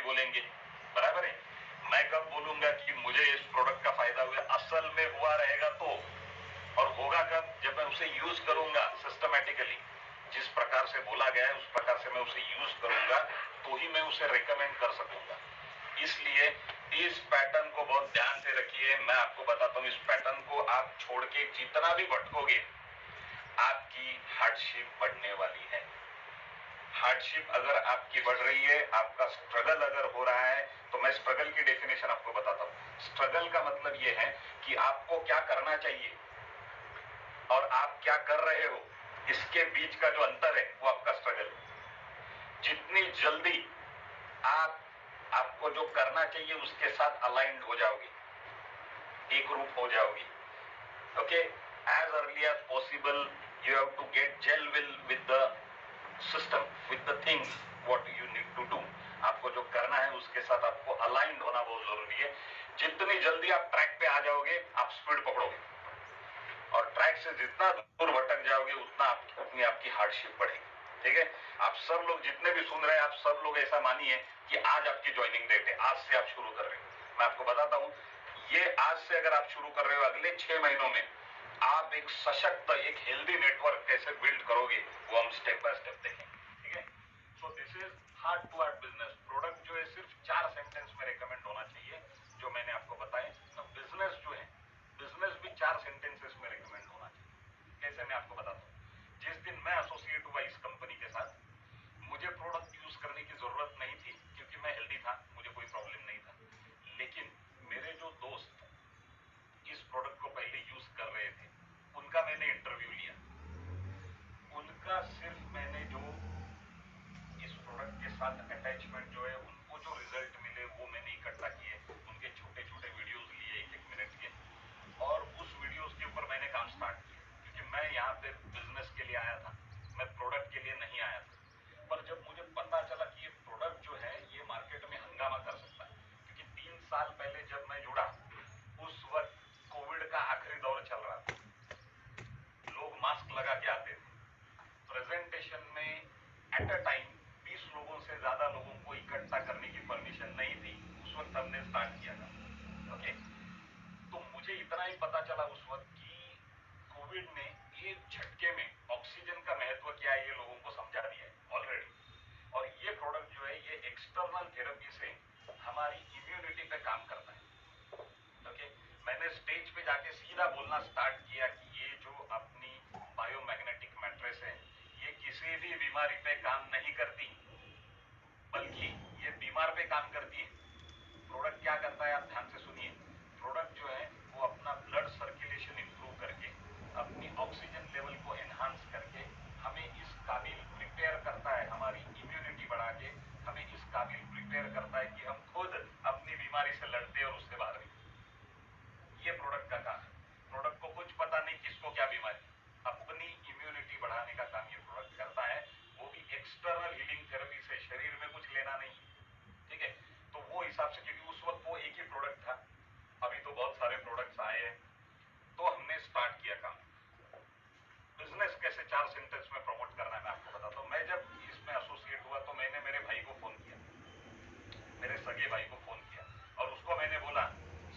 बोलेंगे, बराबर है। मैं कब बोलूंगा कि मुझे इस प्रोडक्ट का फायदा हुआ, असल में हुआ रहेगा तो, और होगा कब, जब मैं उसे यूज करूंगा सिस्टमैटिकली, जिस प्रकार से बोला गया है उस प्रकार से मैं उसे यूज करूंगा, तो ही मैं उसे रिकमेंड कर सकूंगा। इसलिए इस पैटर्न को बहुत ध्यान से रखिए। मैं आपको बताता हूं, इस पैटर्न को आप छोड़ के जितना भी भटकोगे, आपकी हार्डशिप बढ़ने वाली है। हार्डशिप अगर आपकी बढ़ रही है, आपका स्ट्रगल अगर हो रहा है, तो मैं स्ट्रगल की डेफिनेशन आपको बताता हूं। स्ट्रगल का मतलब यह है कि आपको क्या करना चाहिए और आप क्या कर रहे हो, इसके बीच का जो अंतर है वो आपका स्ट्रगल है। जितनी जल्दी आपको जो करना चाहिए उसके साथ अलाइंड हो जाओगे, एक रूप हो जाओगे, okay, as early as possible you have to get gel with the system, with the things what you need to do. आपको जो करना है उसके साथ आपको अलाइंड होना बहुत जरूरी है। जितनी जल्दी आप ट्रैक पे आ जाओगे, आप स्पीड पकड़ोगे, और ट्रैक से जितना दूर भटक जाओगे उतना अपनी आपकी हार्डशिप बढ़ेगी। ठीक है, आप सब लोग जितने भी सुन रहे हैं, आप सब लोग ऐसा मानिए कि आज आपकी ज्वाइनिंग डेट है, आज से आप शुरू कर रहे हो। मैं आपको बताता हूं, ये आज से अगर आप शुरू कर रहे हो, अगले 6 महीनों में आप एक सशक्त, एक हेल्दी नेटवर्क कैसे बिल्ड करोगे, वो हम स्टेप बाय स्टेप देखेंगे। ठीक है, so this is heart to heart business. Product जो है सिर्फ 4 सेंटेंस में रिकमेंड होना चाहिए, जो मैंने आपको बताए। बिजनेस जो है, बिजनेस भी 4 सेंटेंसेस में रिकमेंड होना चाहिए। कैसे, मैं आपको बताता हूं। जिस दिन मैं एसोसिएट हुआ इस कंपनी के साथ, मुझे प्रोडक्ट यूज करने की जरूरत नहीं थी, क्योंकि मैं हेल्दी था, मुझे कोई प्रॉब्लम नहीं था। लेकिन मेरे जो दोस्त इस प्रोडक्ट को पहले यूज कर रहे थे, उनका मैंने इंटरव्यू लिया। उनका सिर्फ मैंने जो इस प्रोडक्ट के साथ अटैचमेंट जो है, उनको जो रिजल्ट मिले वो मैंने इकट्ठा किए। उनके छोटे छोटे वीडियोस लिए 1-1 मिनट के, और उस वीडियोस के ऊपर मैंने काम स्टार्ट किया। क्योंकि मैं यहाँ पे बिजनेस के लिए आया था, मैं प्रोडक्ट के लिए नहीं आया था। पर जब मुझे पता चला कि ये प्रोडक्ट जो है ये मार्केट में हंगामा कर सकता है, क्योंकि 3 साल पहले जब मैं जुड़ा, उस वक्त कोविड का आखिरी दौर चल रहा था, लोग मास्क लगा के आते थे। प्रेजेंटेशन में एट अ टाइम 20 लोगों से ज्यादा लोगों को इकट्ठा करने की परमिशन नहीं थी। उस वक्त हमने स्टार्ट किया था, ओके। तो मुझे इतना ही पता चला उस वक्त कि कोविड ने एक झटके में ऑक्सीजन का महत्व क्या है, ये लोगों को समझा दिया है ऑलरेडी। और ये प्रोडक्ट जो है, ये एक्सटर्नल थेरेपी से हमारी इम्यूनिटी पे काम करता है, ओके। मैंने स्टेज पे जाके सीधा बोलना स्टार्ट किया कि ये जो अपनी बायोमैग्नेटिक मैट्रेस है, ये किसी भी बीमारी पे काम नहीं करती, बल्कि ये बीमार पे काम करती है। प्रोडक्ट क्या करता है, आप ध्यान से सुनिए। प्रोडक्ट जो है वो अपना ब्लड सर्कुलेशन इंप्रूव करके, अपनी ऑक्सीजन लेवल को एनहांस करके हमें इस काबिल प्रिपेयर करता है, हमारी इम्यूनिटी बढ़ा के हमें इस काबिल प्रिपेयर करता है कि हम खुद अपनी बीमारी से लड़ते और उससे बाहर निकलते। ये प्रोडक्ट का काम है। प्रोडक्ट को कुछ पता नहीं किसको क्या बीमारी, अपनी इम्यूनिटी बढ़ाने का काम ये प्रोडक्ट करता है, वो भी एक्सटर्नल हीलिंग थेरेपी से, शरीर में कुछ लेना नहीं, ठीक है। तो वो हिसाब से, क्योंकि उस वक्त वो एक ही प्रोडक्ट था, अभी तो बहुत सारे प्रोडक्ट्स आए हैं, तो हमने स्टार्ट किया काम। बिजनेस कैसे 4 सेंटेंस में प्रमोट करना है मैं आपको बताता हूँ। मैं जब इसमें एसोसिएट हुआ तो मैंने मेरे भाई को फोन किया, मेरे सगे भाई को फोन किया, और उसको मैंने बोला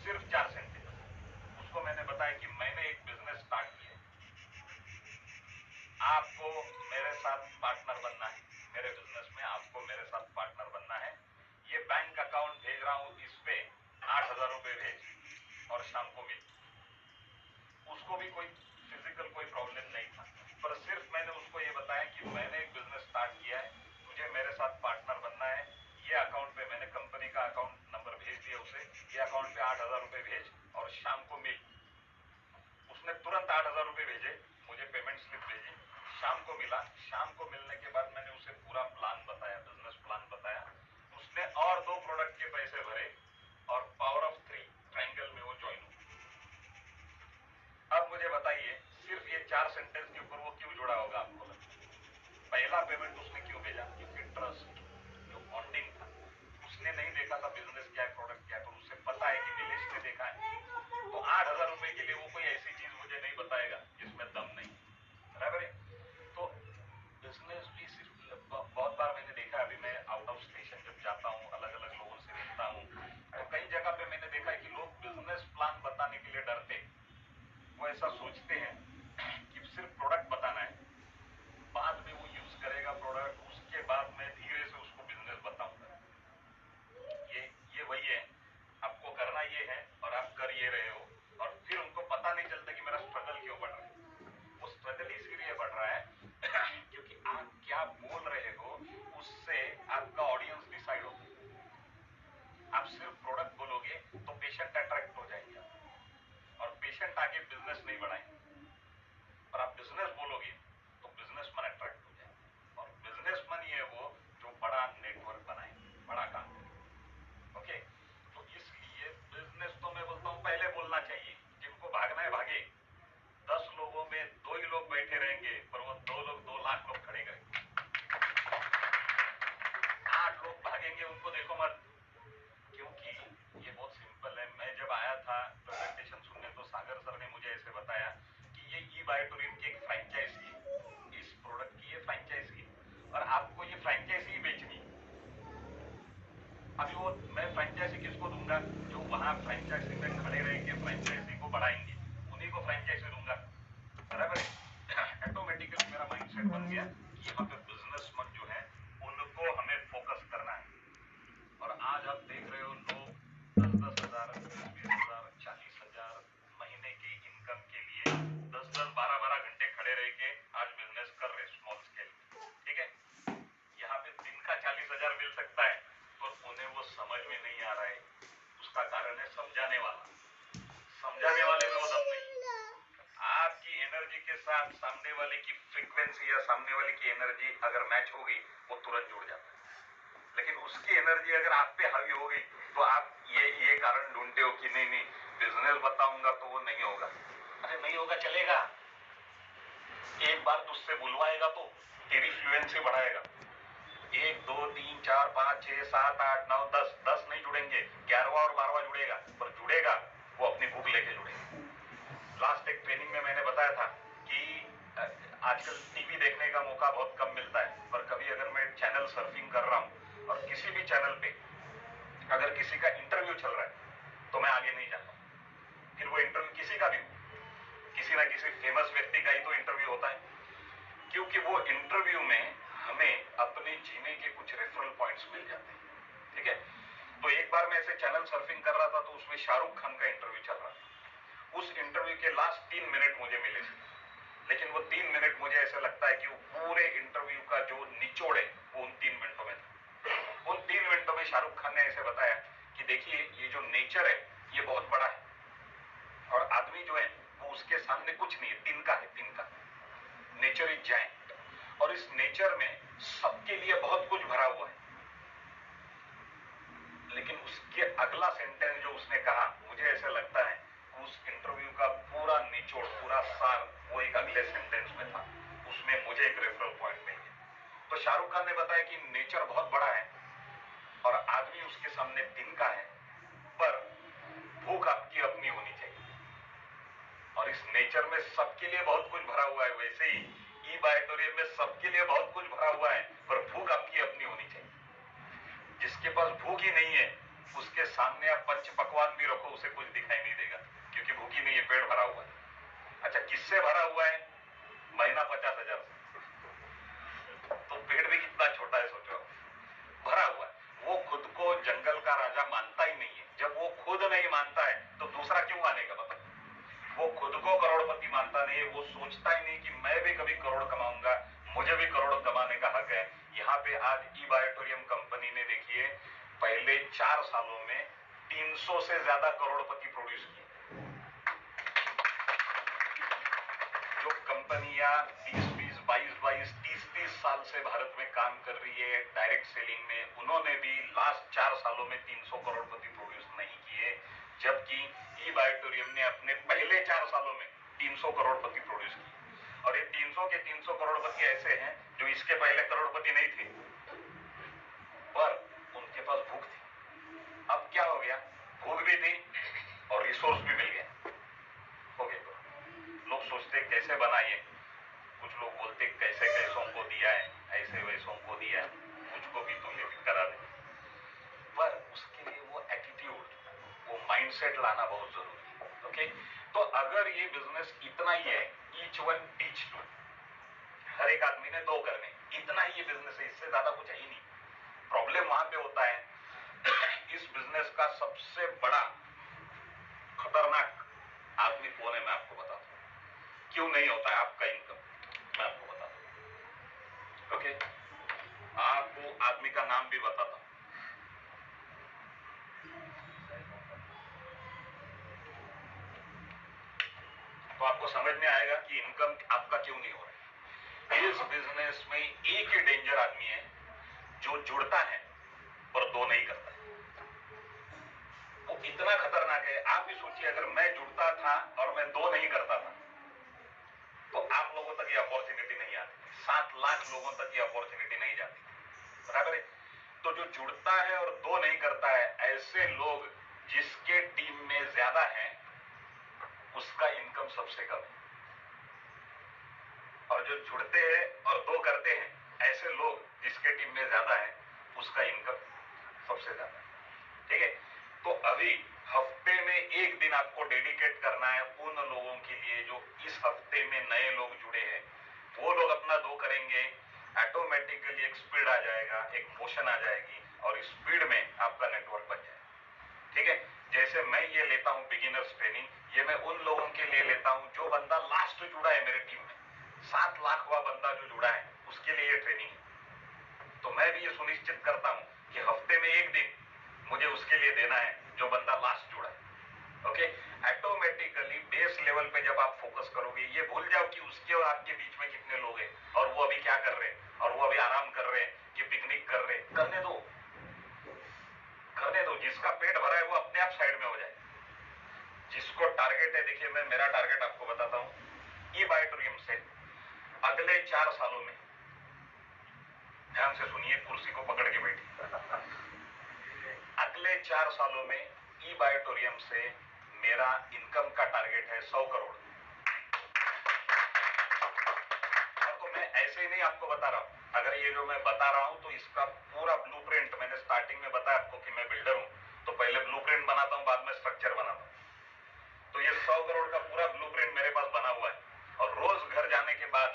सिर्फ 4 सेंटेंस। उसको मैंने बताया कि मैंने एक बिजनेस स्टार्ट किया, आपको मेरे साथ पार्टनर बनना है, मेरे बिजनेस में आपको मेरे साथ पार्टनर बनना है। ये बैंक अकाउंट भेज रहा हूं, इस पे 8,000 रुपए भेज, और शाम को मिल। उसको भी कोई फिजिकल कोई प्रॉब्लम नहीं था, पर सिर्फ मैंने उसको ये बताया कि मैंने एक बिजनेस स्टार्ट किया है, तुझे मेरे साथ पार्टनर बनना है। ये अकाउंट पे, मैंने कंपनी का अकाउंट नंबर भेज दिया उसे, ये अकाउंट पे 8,000 रुपए भेज और शाम को मिल। उसने तुरंत 8,000 रुपए भेजे, मुझे पेमेंट स्लिप भेजी, शाम को मिला। शाम को मिलने के बाद मैंने उसे पूरा प्लान बताया, बिजनेस प्लान बताया। उसने और 2 प्रोडक्ट के पैसे भरे, और पावर ऑफ 3 ट्रायंगल में वो ज्वाइन हुआ। अब मुझे बताइए, सिर्फ ये 4 सेंटेंस के ऊपर वो क्यों जुड़ा होगा आपको लगता है? पहला पेमेंट उसने क्यों भेजा? क्योंकि ट्रस्ट, जो बॉन्डिंग था। उसने नहीं देखा था बिजनेस क्या है, प्रोडक्ट क्या है, पर उससे पता है कि नीलेश ने देखा है, तो 8,000 रुपए के लिए वो कोई ऐसी चीज मुझे नहीं बताएगा जिसमें दम नहीं, बराबर है। तो हजार मिल सकता है, पर उन्हें वो समझ में नहीं आ रहा है। उसका कारण है समझाने वाले में वो दम नहीं। आपकी एनर्जी के साथ सामने वाले की फ्रीक्वेंसी या सामने वाले की एनर्जी अगर मैच हो गई, वो तुरंत जुड़ जाता है। लेकिन उसकी एनर्जी अगर आप पे हावी हो गई, तो आप ये कारण ढूंढते हो कि नहीं बिजनेस बताऊंगा तो वो नहीं होगा। अरे नहीं होगा, चलेगा। एक बार तुझसे बुलवाएगा तो तेरी फ्लुएंसी बढ़ाएगा। 1 2 3 4 5 6 7 8 9 10 नहीं जुड़ेंगे, 11वां और 12वां जुड़ेगा, पर जुड़ेगा वो अपनी भूख लेके जुड़ेगा। लास्ट एक ट्रेनिंग में मैंने बताया था कि आजकल टीवी देखने का मौका बहुत कम मिलता है, पर कभी अगर मैं चैनल सर्फिंग कर रहा हूं और किसी भी चैनल पे अगर किसी का इंटरव्यू चल रहा है तो मैं आगे नहीं जाता। फिर वो इंटरव्यू किसी का भी हो, किसी ना किसी फेमस व्यक्ति का ही तो इंटरव्यू होता है, क्योंकि वो इंटरव्यू में हमें अपने जीने के कुछ रेफरल पॉइंट्स मिल जाते हैं। ठीक है, तो एक बार मैं ऐसे चैनल सर्फिंग कर रहा था, तो उसमें शाहरुख खान का इंटरव्यू चल रहा था। उस इंटरव्यू के लास्ट 3 मिनट मुझे मिले थे, लेकिन वो 3 मिनट मुझे ऐसा लगता है कि वो पूरे इंटरव्यू का जो निचोड़ है वो उन 3 मिनटों में था। उन 3 मिनटों में शाहरुख खान ने ऐसे बताया कि देखिए, ये जो नेचर है ये बहुत बड़ा है, और आदमी जो है वो उसके सामने कुछ नहीं है, तिनका है, तिनका। नेचर इज जायंट, और इस नेचर में सबके लिए बहुत कुछ भरा हुआ है। लेकिन उसके अगला सेंटेंस जो उसने कहा, मुझे ऐसा लगता है उस इंटरव्यू का पूरा निचोड़, पूरा सार वो एक अगले सेंटेंस में था। उसमें मुझे एक रेफरल पॉइंट मिल गया। तो शाहरुख खान ने बताया कि नेचर बहुत बड़ा है और आदमी उसके सामने तिनका है, पर भूख आपकी अपनी होनी चाहिए। और इस नेचर में सबके लिए बहुत कुछ भरा हुआ है, वैसे ही ई बायोटोरियम में सबके लिए बहुत कुछ भरा हुआ है, पर भूख आपकी अपनी होनी चाहिए। जिसके पास भूख ही नहीं है, उसके सामने आप पंच पकवान भी रखो, उसे कुछ दिखाई नहीं देगा, क्योंकि भूख ही नहीं है, पेट भरा हुआ है। अच्छा, किससे भरा हुआ है? महीना 50,000 से। तो पेट भी कितना छोटा है, सोचो, भरा हुआ है। वो खुद को जंगल का राजा मानता ही नहीं है। जब वो खुद नहीं मानता है तो दूसरा क्यों मानेगा, बताओ? वो खुद को करोड़पति मानता नहीं है, वो सोचता ही नहीं कि मैं भी कभी करोड़ कमाऊंगा, मुझे भी करोड़ कमाने का हक है। यहाँ पे आज ई बायोटोरियम कंपनी ने, देखिए, पहले 4 सालों में 300 से ज्यादा करोड़पति प्रोड्यूस किए। जो कंपनियां 20-20, 22-22, 30-30 साल से भारत में काम कर रही है डायरेक्ट सेलिंग में, उन्होंने भी लास्ट 4 सालों में 300 करोड़पति प्रोड्यूस नहीं किए, जबकि ई बायोटोरियम ने अपने पहले 4 सालों में 300 करोड़पति प्रोड्यूस किए। और ये 300 के 300 करोड़पति ऐसे हैं जो इसके पहले करोड़पति नहीं थे, पर उनके पास भूख थी। अब क्या हो गया? भूख भी थी और रिसोर्स भी मिल गया, हो गया। लोग सोचते कैसे बनाइए, कुछ लोग बोलते कैसे कैसों को दिया है, ऐसे वैसों को दिया है, मुझको भी तो ये करा दे। पर उसके लिए वो एटीट्यूड, वो माइंडसेट लाना बहुत जरूरी है। ओके, तो अगर ये बिजनेस इतना ही है, ईच वन टीच टू, हर एक आदमी ने 2 करने, इतना ही ये बिजनेस है, इससे ज्यादा कुछ है ही नहीं। प्रॉब्लम वहां पे होता है, इस बिजनेस का सबसे बड़ा खतरनाक आदमी कौन है, मैं आपको बताता हूं। क्यों नहीं होता है आपका इनकम, मैं आपको बताता हूं। ओके, आपको आदमी का नाम भी बताता हूं। तो आपको समझ में आएगा कि इनकम आपका क्यों नहीं हो रहा है। इस बिजनेस में एक ही डेंजर आदमी है जो जुड़ता है पर 2 नहीं करता है। वो इतना खतरनाक है। आप भी सोचिए, अगर मैं जुड़ता था और मैं 2 नहीं करता था, तो आप लोगों तक ये अपॉर्चुनिटी नहीं आती, 7 लाख लोगों तक ये अपॉर्चुनिटी नहीं जाती, बराबर है? तो जो जुड़ता है और 2 नहीं करता है, ऐसे लोग जिसके टीम में ज्यादा है, उसका इनकम सबसे कम है। और जो जुड़ते हैं और 2 करते हैं, ऐसे लोग जिसके टीम में ज्यादा है, उसका इनकम सबसे ज्यादा है। ठीक है, तो अभी हफ्ते में 1 दिन आपको डेडिकेट करना है उन लोगों के लिए जो इस हफ्ते में नए लोग जुड़े हैं। वो लोग अपना 2 करेंगे, ऑटोमेटिकली एक स्पीड आ जाएगा, एक मोशन आ जाएगी, और स्पीड में आपका नेटवर्क बन जाएगा। ठीक है, जैसे मैं ये लेता हूं बिगिनर्स ट्रेनिंग, ये मैं उन लोगों के लिए लेता हूं जो बंदा लास्ट जुड़ा है मेरे टीम में, 7 लाखवां बंदा जो जुड़ा है, उसके लिए ये ट्रेनिंग है। तो मैं भी ये सुनिश्चित करता हूं लेना है जो बंदा लास्ट जुड़ा है। ओके, ऑटोमेटिकली बेस लेवल पे जब आप फोकस करोगे, ये भूल जाओ कि उसके और आपके बीच में कितने लोग हैं और वो अभी क्या कर रहे हैं और वो अभी आराम कर रहे हैं कि पिकनिक कर रहे हैं। करने दो, करने दो। जिसका पेट भरा है वो अपने आप साइड में हो जाए। जिसको टारगेट है, देखिए मैं मेरा टारगेट आपको बताता हूं। ई-बायोटोरियम से अगले 4 सालों में, ध्यान से सुनिए, कुर्सी को पकड़ के बैठिए। अगले 4 सालों में ई-बायोटोरियम से मेरा इनकम का टारगेट है 100 करोड़। और तो मैं ऐसे ही नहीं आपको बता रहा हूं, अगर ये जो मैं बता रहा हूं तो इसका पूरा ब्लूप्रिंट, मैंने स्टार्टिंग में बताया आपको कि मैं बिल्डर हूं, तो पहले ब्लूप्रिंट बनाता हूं, बाद में स्ट्रक्चर बनाता हूं। तो ये 100 करोड़ का पूरा ब्लूप्रिंट मेरे पास बना हुआ है। और रोज घर जाने के बाद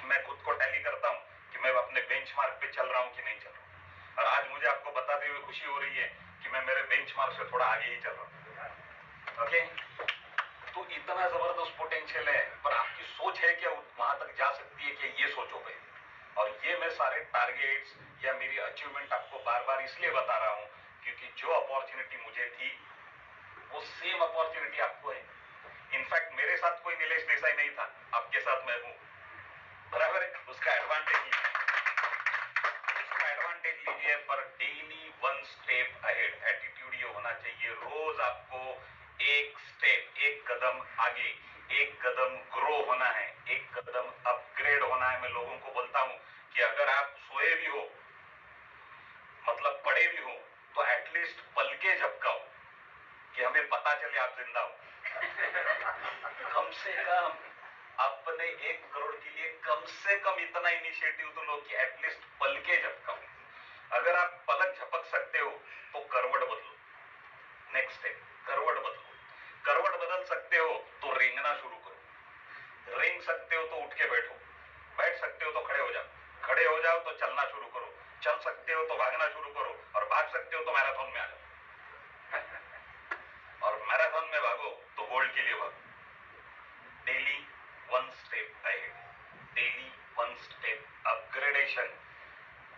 मैं खुद को टैली करता हूं कि मैं अपने बेंचमार्क पे चल रहा हूं कि नहीं चल रहा हूं। और आज मुझे आपको बताते हुए खुशी हो रही है कि मैं मेरे बेंचमार्क से थोड़ा आगे ही चल रहा हूं। ओके, तो इतना जबरदस्त पोटेंशियल है, पर आपकी सोच है क्या वहां तक जा सकती है कि ये सोचो पे। और ये मैं सारे टारगेट्स या मेरी अचीवमेंट आपको बार बार इसलिए बता रहा हूं क्योंकि जो अपॉर्चुनिटी मुझे थी वो सेम अपॉर्चुनिटी आपको है। इनफैक्ट मेरे साथ कोई नीलेश देसाई नहीं था, आपके साथ मैं हूं, बराबर है। उसका एडवांटेज लीजिए, पर डेली 1 स्टेप अहेड। एटीट्यूड ये होना चाहिए, रोज आपको एक स्टेप, एक कदम आगे, एक कदम ग्रो होना है, एक कदम अपग्रेड होना है। मैं लोगों को बोलता हूं कि अगर आप सोए भी हो, मतलब पड़े भी हो, तो एटलीस्ट पल के झपकाओ कि हमें पता चले आप जिंदा हो। कम से कम अपने 1 करोड़ के लिए कम से कम इतना इनिशिएटिव तो लो कि एटलीस्ट पल के झपकाओ। अगर आप पलक झपक सकते हो तो करवट बदलो, नेक्स्ट स्टेप करवट बदलो। करवट बदल सकते हो तो रेंगना शुरू करो, रेंग सकते हो तो उठ के बैठो, बैठ सकते हो तो खड़े हो जाओ, खड़े हो जाओ तो चलना शुरू करो, चल सकते हो तो भागना शुरू करो, और भाग सकते हो तो मैराथन में आ जाओ। और मैराथन में भागो तो गोल्ड के लिए भागो। Daily 1 step ahead, daily 1 step upgradation.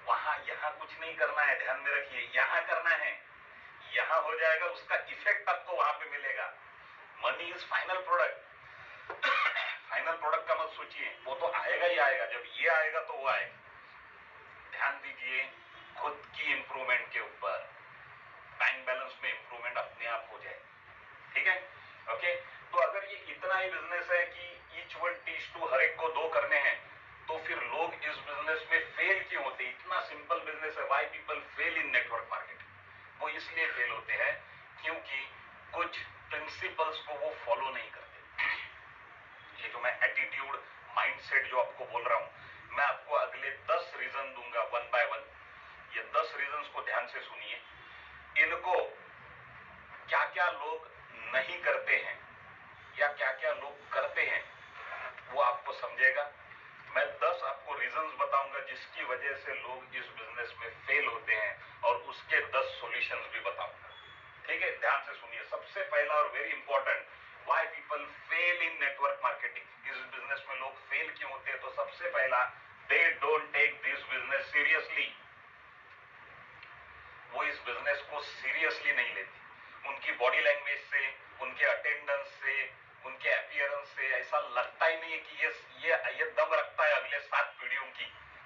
वहां यहां कुछ नहीं करना है, ध्यान में रखिए, यहां करना है, यहां हो जाएगा, उसका इफेक्ट आपको वहां पे मिलेगा। Money is final product. Final product का मत सोचिए, वो तो आएगा ही आएगा, जब ये आएगा तो वो आएगा। ध्यान दीजिए खुद की इंप्रूवमेंट के ऊपर, बैंक बैलेंस में इंप्रूवमेंट अपने आप हो जाए, ठीक है। ओके, तो अगर ये इतना ही बिजनेस है कि ईच 1 टीच 2, हर एक को 2 करने हैं, तो फिर लोग इस बिजनेस में फेल क्यों होते हैं? इतना सिंपल बिजनेस है। Why people fail in network marketing? वो इसलिए फेल होते हैं क्योंकि कुछ प्रिंसिपल्स को वो फॉलो नहीं करते। ये जो मैं एटीट्यूड, माइंडसेट जो आपको बोल रहा हूं, मैं आपको अगले 10 रीजन दूंगा 1 बाय 1। ये 10 रीजन को ध्यान से सुनिए। इनको क्या क्या लोग नहीं करते हैं या क्या क्या लोग करते हैं वो आपको समझेगा। मैं 10 आपको रीजंस बताऊंगा जिसकी वजह से लोग इस बिजनेस में फेल होते हैं, और उसके 10 सॉल्यूशंस भी बताऊंगा, ठीक है। ध्यान से सुनिए। सबसे पहला और very important, why people fail in network marketing. इस बिजनेस में लोग फेल क्यों होते हैं? तो सबसे पहला, they don't take this business seriously. वो इस बिजनेस को सीरियसली नहीं लेते। उनकी बॉडी लैंग्वेज से, उनके अटेंडेंस से, उनके अपीयरेंस से ऐसा लगता ही नहीं है कि ये दम रखता है अगले 7 पीढ़ियों की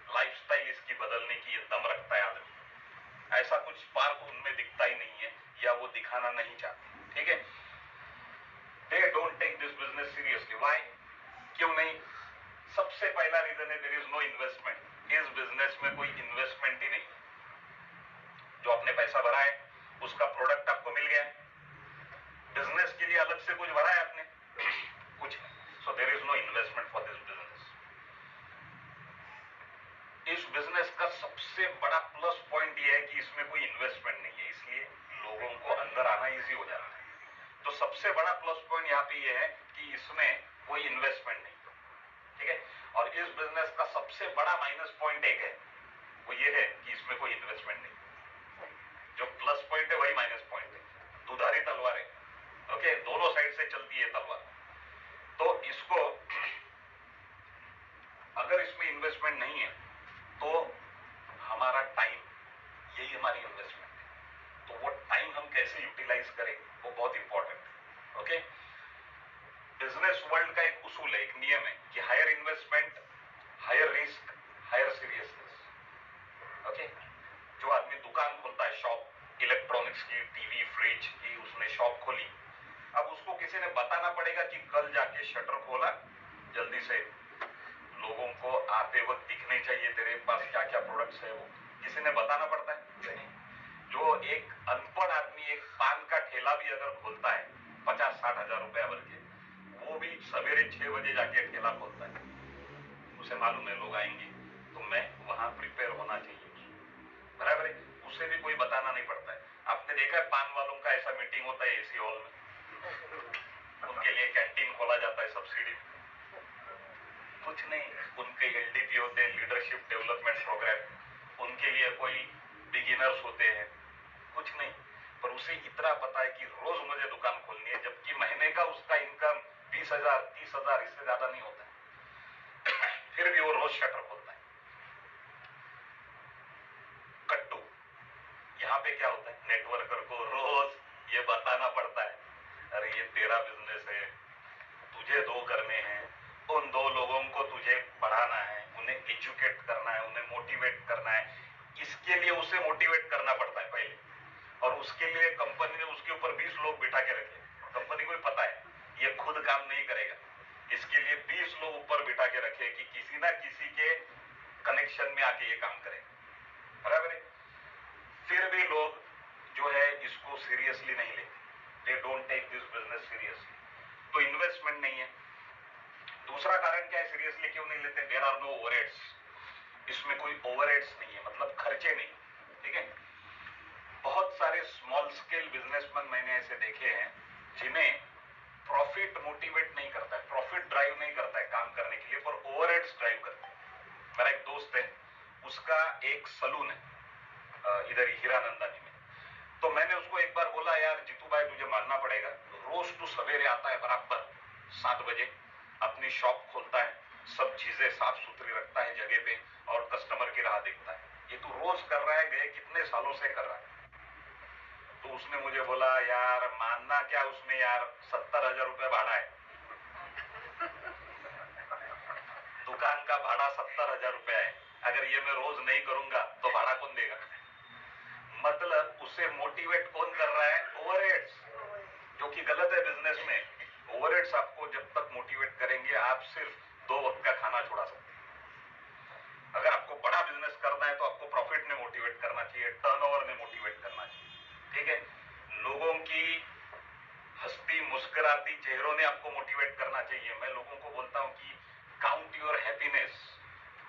लाइफस्टाइल इसकी बदलने की, ये दम रखता है आदमी। ऐसा कुछ स्पार्क उनमें दिखता ही नहीं है, या वो दिखाना नहीं चाहते, ठीक है। They don't take this business seriously. Why? क्यों नहीं? सबसे पहला रीजन है, देयर इज नो इन्वेस्टमेंट। इस बिजनेस में कोई इन्वेस्टमेंट ही नहीं। जो आपने पैसा भरा है उसका प्रोडक्ट आपको मिल गया। बिजनेस के लिए अलग से कुछ भरा है आपने? कुछ नहीं। So there is no investment for this business. इस बिजनेस का सबसे बड़ा प्लस पॉइंट यह है कि इसमें कोई इन्वेस्टमेंट नहीं है, इसलिए लोगों को अंदर आना इजी हो जाता है। तो सबसे बड़ा प्लस पॉइंट यहाँ पे यह है कि इसमें कोई इन्वेस्टमेंट नहीं, ठीक है। और इस बिजनेस का सबसे बड़ा माइनस पॉइंट एक है, वो ये है कि इसमें कोई इन्वेस्टमेंट नहीं। जो प्लस पॉइंट है वही माइनस पॉइंट है। दुधारी तलवार है, ओके, दोनों साइड से चलती है तलवार। तो इसको, अगर इसमें इन्वेस्टमेंट नहीं है तो हमारा टाइम, यही हमारी इन्वेस्टमेंट है। तो वो टाइम हम कैसे दुकान खोलता है, शॉप इलेक्ट्रॉनिक्स की, टीवी फ्रिज की, उसने शॉप खोली। अब उसको किसी ने बताना पड़ेगा कि कल जाके शटर खोला, जल्दी से लोगों को आते वक्त दिखने चाहिए तेरे पास क्या क्या प्रोडक्ट्स है, वो किसी ने बताना पड़ता है नहीं। जो एक अनपढ़ आदमी एक पान का ठेला भी अगर खोलता है 50-60 हजार रुपया भर के, वो भी सवेरे 6 बजे जाके ठेला खोलता है, उसे मालूम है लोग आएंगे, तो मैं वहां प्रिपेयर होना चाहिए, बराबर है। उसे भी कोई बताना नहीं पड़ता है। आपने देखा है पान वालों का ऐसा मीटिंग होता है एसी हॉल में, उनके लिए कैंटीन खोला जाता है सब्सिडी, कुछ नहीं, उनके एलडीपी होते हैं, लीडरशिप डेवलपमेंट प्रोग्राम, उनके लिए कोई बिगिनर्स होते हैं, कुछ नहीं। पर उसे इतना पता है कि रोज मुझे दुकान खोलनी है, जबकि महीने का उसका इनकम 20,000 30,000 इससे ज्यादा नहीं होता है, फिर भी वो रोज शटर खोलता है। कट्टू, यहाँ पे क्या होता है, नेटवर्कर को रोज ये बताना पड़ता है, अरे ये तेरा बिजनेस है, तुझे 2 करने हैं, उन 2 लोगों को तुझे बढ़ाना है, उन्हें एजुकेट करना है, उन्हें मोटिवेट करना है। इसके लिए उसे मोटिवेट करना पड़ता है पहले, और उसके लिए कंपनी ने उसके ऊपर 20 लोग बिठा के रखे। कंपनी को भी पता है ये खुद काम नहीं करेगा, इसके लिए 20 लोग ऊपर बिठा के रखे कि किसी ना किसी के कनेक्शन में आके ये काम करेगा, बराबर है। फिर भी लोग जो है इसको सीरियसली नहीं लेते, they don't take this business seriously, तो इन्वेस्टमेंट नहीं है। दूसरा कारण क्या है सीरियसली क्यों नहीं लेते, देयर आर नो ओवरहेड्स, इसमें कोई ओवरहेड्स नहीं है, मतलब खर्चे नहीं, ठीक है। बहुत सारे स्मॉल स्केल बिजनेसमैन मैंने ऐसे देखे हैं जिन्हें प्रॉफिट मोटिवेट नहीं करता है, प्रॉफिट ड्राइव नहीं करता है काम करने के लिए, पर ओवरहेड्स ड्राइव करता है। मेरा एक दोस्त है, उसका एक सलून है इधर हीरानंदानी में, तो मैंने उसको एक बार बोला, यार जीतू भाई तुझे मानना पड़ेगा, रोज तू सवेरे आता है बराबर 7 बजे, अपनी शॉप खोलता है, सब चीजें साफ सुथरी रखता है जगह पे, और कस्टमर की राह देखता है, ये तू रोज कर रहा है, गए कितने सालों से कर रहा है। तो उसने मुझे बोला, यार मानना क्या उसमें यार, 70,000 रुपए भाड़ा है, दुकान का भाड़ा 70,000 रुपए है, अगर ये मैं रोज नहीं करूंगा तो भाड़ा कौन देगा। मतलब उसे मोटिवेट कौन कर रहा है, ओवरहेड्स, जो कि गलत है बिजनेस में। ओवरहेड्स आपको जब तक मोटिवेट करेंगे, आप सिर्फ 2 वक्त का खाना छुड़ा सकते हैं। अगर आपको बड़ा बिजनेस करना है तो आपको प्रॉफिट ने मोटिवेट करना चाहिए, टर्नओवर ने मोटिवेट करना चाहिए, ठीक है। लोगों की हंसती मुस्कुराती चेहरों ने आपको मोटिवेट करना चाहिए। मैं लोगों को बोलता हूं कि काउंट योर हैप्पीनेस,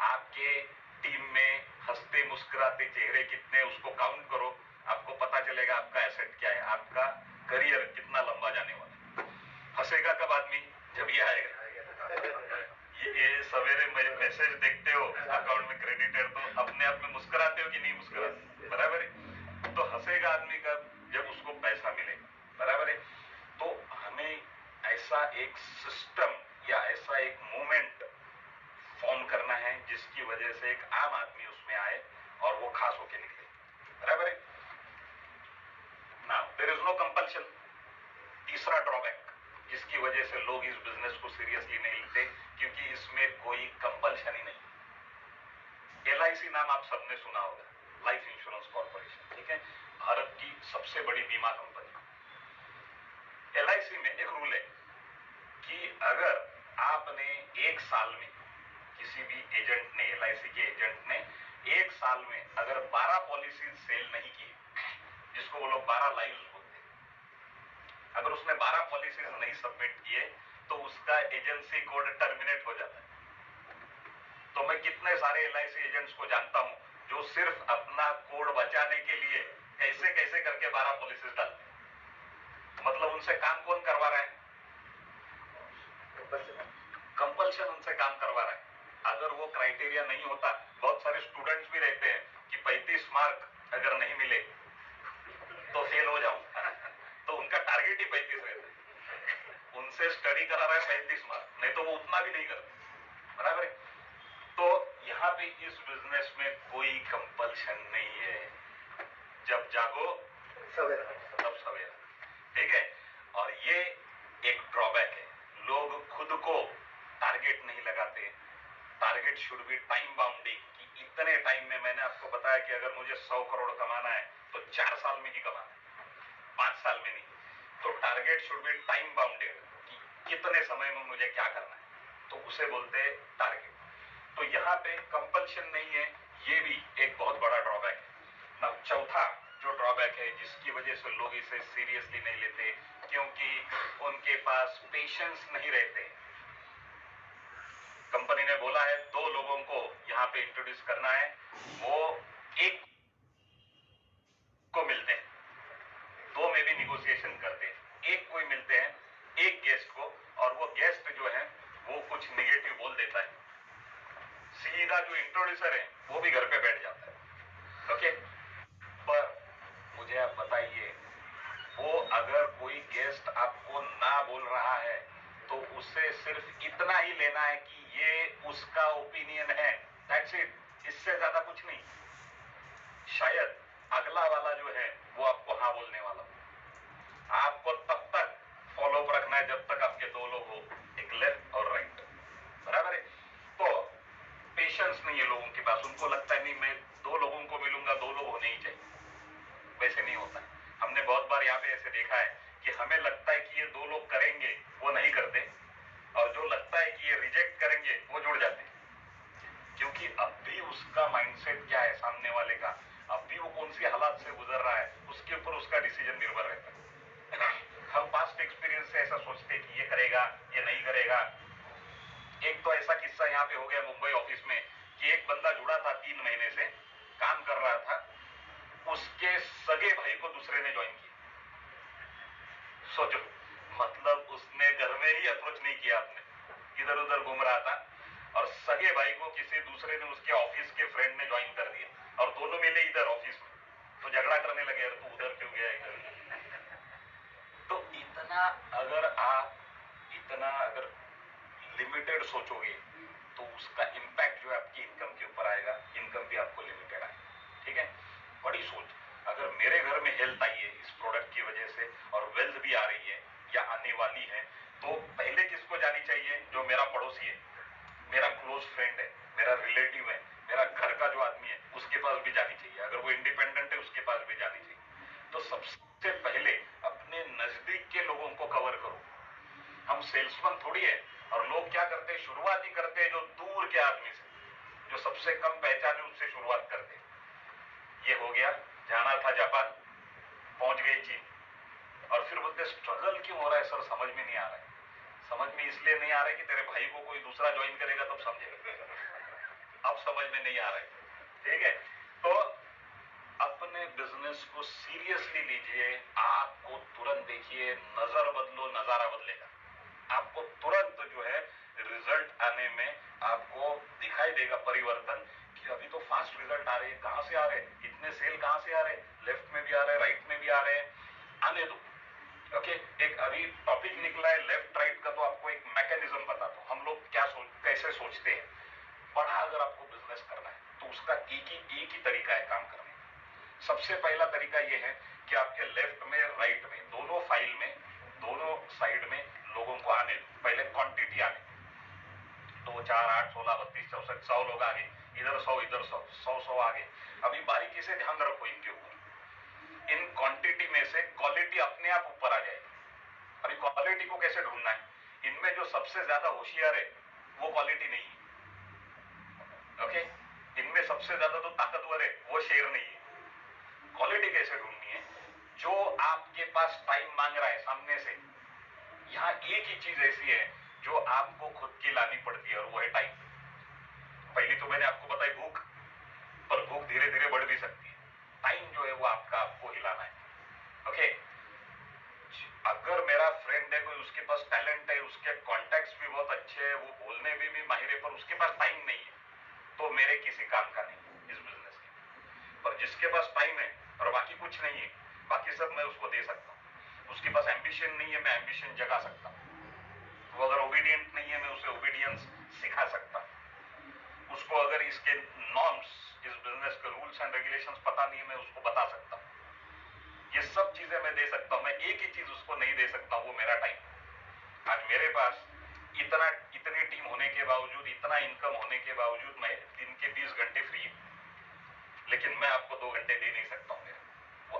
आपके टीम में हंसते मुस्कुराते चेहरे कितने, उसको काउंट करो, आपको पता चलेगा आपका एसेट क्या है, आपका करियर कितना लंबा जाने वाला है। हंसेगा कब आदमी, जब ये आएगा, ये सवेरे मैसेज देखते हो अकाउंट में क्रेडिट है, तो अपने आप में मुस्कुराते हो कि नहीं मुस्कुराते, बराबर है। तो हंसेगा आदमी कब, जब उसको पैसा मिलेगा, बराबर है। तो हमें ऐसा एक सिस्टम या ऐसा एक मूवमेंट फॉर्म करना है जिसकी वजह से एक आम आदमी उसमें आए और वो खास होके निकले, बराबर है। Now there is no compulsion, तीसरा ड्रॉबैक जिसकी वजह से लोग इस बिजनेस को सीरियसली नहीं लेते, क्योंकि इसमें कोई कंपल्शन ही नहीं। LIC नाम आप सबने सुना होगा, लाइफ इंश्योरेंस कॉर्पोरेशन, ठीक है, भारत की सबसे बड़ी बीमा कंपनी। LIC में एक रूल है कि अगर आपने 1 साल में, किसी भी एजेंट ने, LIC के एजेंट ने 1 साल में अगर 12 पॉलिसी सेल नहीं की, जिसको वो लोग 12 लाइव्स बोलते हैं, अगर उसने 12 पॉलिसीज नहीं सबमिट किए तो उसका एजेंसी कोड टर्मिनेट हो जाता है। तो मैं कितने सारे LIC एजेंट्स को जानता हूं जो सिर्फ अपना कोड बचाने के लिए कैसे कैसे करके 12 पॉलिसीज डालते हैं। मतलब उनसे काम कौन करवा रहा है, कंपल्शन उनसे काम करवा रहा है। अगर वो क्राइटेरिया नहीं होता, बहुत सारे स्टूडेंट्स भी रहते हैं कि 35 मार्क अगर नहीं मिले तो फेल हो जाऊं, तो उनका टारगेट ही 35 रहता है, उनसे स्टडी करा रहा है 35 मार्क, नहीं तो वो उतना भी नहीं करते, बराबर है। तो यहाँ पे इस बिजनेस में कोई कंपल्शन नहीं है, जब जागो तब सवेरा, ठीक है। और ये एक ड्रॉबैक है, लोग खुद को टारगेट नहीं लगाते। Target should be time bounding, कि इतने टाइम में, मैंने आपको बताया कि अगर मुझे 100 करोड़ कमाना है 4 साल में ही कमाना है, 5 साल में नहीं। तो target should be time bounded, कि कितने समय में मुझे क्या करना है, तो उसे बोलते हैं टारगेट। तो यहाँ पे कंपल्शन नहीं है, ये भी एक बहुत बड़ा ड्रॉबैक है ना। चौथा जो ड्रॉबैक है जिसकी वजह से लोग इसे सीरियसली नहीं लेते, क्योंकि उनके पास पेशेंस नहीं रहते। कंपनी ने बोला है 2 लोगों को यहाँ पे इंट्रोड्यूस करना है, वो एक को मिलते हैं, 2 में भी निगोशिएशन करते हैं, एक को ही मिलते हैं, एक गेस्ट को, और वो गेस्ट जो है वो कुछ नेगेटिव बोल देता है, सीधा जो इंट्रोड्यूसर है वो भी घर पे बैठ जाता है। ओके, पर मुझे आप बताइए, वो अगर कोई गेस्ट आपको ना बोल रहा है तो उससे सिर्फ इतना ही लेना है कि ये उसका ओपिनियन है, दैट्स इट, इससे ज्यादा कुछ नहीं। शायद अगला वाला जो है वो आपको हाँ बोलने वाला, आपको तब तक फॉलो अप रखना है जब तक आपके 2 लोग हो, एक लेफ्ट और राइट, बराबर है। तो पेशेंस नहीं है लोगों के पास, उनको लगता है नहीं मैं 2 लोगों को मिलूंगा, 2 लोग होने ही चाहिए, वैसे नहीं होता है। हमने बहुत बार यहाँ पे ऐसे देखा है कि हमें लगता है कि ये 2 लोग करेंगे, वो नहीं करते, और जो लगता है कि ये रिजेक्ट करेंगे वो जुड़ जाते हैं, क्योंकि अब भी उसका माइंडसेट क्या है सामने वाले का, अब भी वो कौन सी हालात से गुजर रहा है, उसके ऊपर उसका डिसीजन निर्भर रहता है। हम पास्ट एक्सपीरियंस से ऐसा सोचते कि ये करेगा, ये नहीं करेगा। एक तो ऐसा किस्सा यहाँ पे हो गया मुंबई ऑफिस में कि एक बंदा जुड़ा था 3 महीने से काम कर रहा था, उसके सगे भाई को दूसरे ने ज्वाइन किया। सोचो, मतलब उसने घर में ही अप्रोच नहीं किया, आपने इधर उधर घूम रहा था, और सगे भाई को किसी दूसरे ने, उसके ऑफिस के फ्रेंड ने ज्वाइन कर दिया, और दोनों मिले इधर ऑफिस में, तो झगड़ा करने लगे, यार तू उधर क्यों गया इधर। तो इतना अगर लिमिटेड सोचोगे तो उसका इंपैक्ट जो है आपकी इनकम के ऊपर आएगा, इनकम भी आपको लिमिटेड आएगा। ठीक है, बड़ी सोच। अगर मेरे घर में हेल्थ आई है इस प्रोडक्ट की वजह से, और वेल्थ भी आ रही है या आने वाली है, तो पहले किसको जानी चाहिए? जो मेरा पड़ोसी है, मेरा क्लोज फ्रेंड है, मेरा रिलेटिव है, मेरा घर का जो आदमी है, उसके पास भी जानी चाहिए। अगर वो इंडिपेंडेंट है उसके पास भी जानी चाहिए। तो सबसे पहले अपने नजदीक के लोगों को कवर करो। हम सेल्समैन थोड़ी है, और लोग क्या करते हैं, शुरुआत ही करते हैं जो दूर के आदमी से, जो सबसे कम पहचान है उससे शुरुआत करते हैं। ये हो गया, जाना था जापान, पहुंच गए चीन, और फिर बोलते स्ट्रगल क्यों हो रहा है सर, समझ में नहीं आ रहा है। समझ में इसलिए नहीं आ रहा है कि तेरे भाई को कोई दूसरा ज्वाइन करेगा तब समझेगा, अब समझ में नहीं आ रहा है। ठीक है, तो अपने बिजनेस को सीरियसली लीजिए। आपको तुरंत देखिए, नजर बदलो नजारा बदलेगा। आपको तुरंत जो है रिजल्ट आने में आपको दिखाई देगा परिवर्तन, कि अभी तो फास्ट रिजल्ट आ रहे हैं, कहां से आ रहे हैं, इतने सेल कहां से आ रहे हैं, लेफ्ट में भी आ रहे हैं, राइट में भी आ रहे हैं, आने दो। ओके, एक अभी टॉपिक निकला है लेफ्ट राइट का, तो आपको एक मैकेनिज्म बता दो, हम लोग कैसे सोचते हैं। बड़ा अगर आपको बिजनेस करना है तो उसका एक ही तरीका है काम करने का। सबसे पहला तरीका यह है कि आपके लेफ्ट में राइट में दोनों फाइल में, दोनों साइड में लोगों को आने, पहले क्वांटिटी आने, 2 4 8 16 32 64 100 लोग आगे, इधर 100 इधर 100 आगे। अभी बारीकी से ध्यान रखो इनके ऊपर, इन क्वांटिटी में से क्वालिटी अपने आप ऊपर आ जाएगी। अभी क्वालिटी को कैसे ढूंढना है, इनमें जो सबसे ज्यादा होशियार है वो क्वालिटी नहीं है। ओके, इनमें सबसे ज्यादा तो ताकतवर है वो शेर नहीं है। क्वालिटी कैसे ढूंढनी है? जो आपके पास टाइम मांग रहा है सामने से, यहां एक ही चीज ऐसी है जो आपको खुद की लानी पड़ती है, और वो है टाइम। पहली तो मैंने आपको बताई भूख, पर भूख धीरे धीरे बढ़ भी सकती है। टाइम जो है वो आपको हिलाना है। ओके, अगर मेरा फ्रेंड है कोई, उसके पास टैलेंट है, उसके कॉन्टैक्ट्स भी बहुत अच्छे हैं, वो बोलने में भी माहिर है, पर उसके पास टाइम नहीं है, तो मेरे किसी काम का नहीं इस बिजनेस के। पर जिसके पास टाइम है और बाकी कुछ नहीं है, बाकी सब मैं उसको दे सकता हूँ। उसके पास एम्बिशन नहीं है, मैं एम्बिशन जगा सकता हूँ। वो अगर ओबीडियंट नहीं है, मैं उसे ओबीडियंस सिखा सकता हूँ। उसको अगर इसके नॉर्म्स, इस बिजनेस के रूल्स एंड रेगुलेशंस पता नहीं है, मैं उसको बता सकता हूँ। ये सब चीजें मैं दे सकता हूं। मैं एक ही चीज उसको नहीं दे सकता, वो मेरा टाइम। आज मेरे पास इतनी टीम होने के बावजूद, इतना इनकम होने के बावजूद, मैं दिन के 20 घंटे फ्री हूं, लेकिन मैं आपको 2 घंटे दे नहीं सकता हूं। वो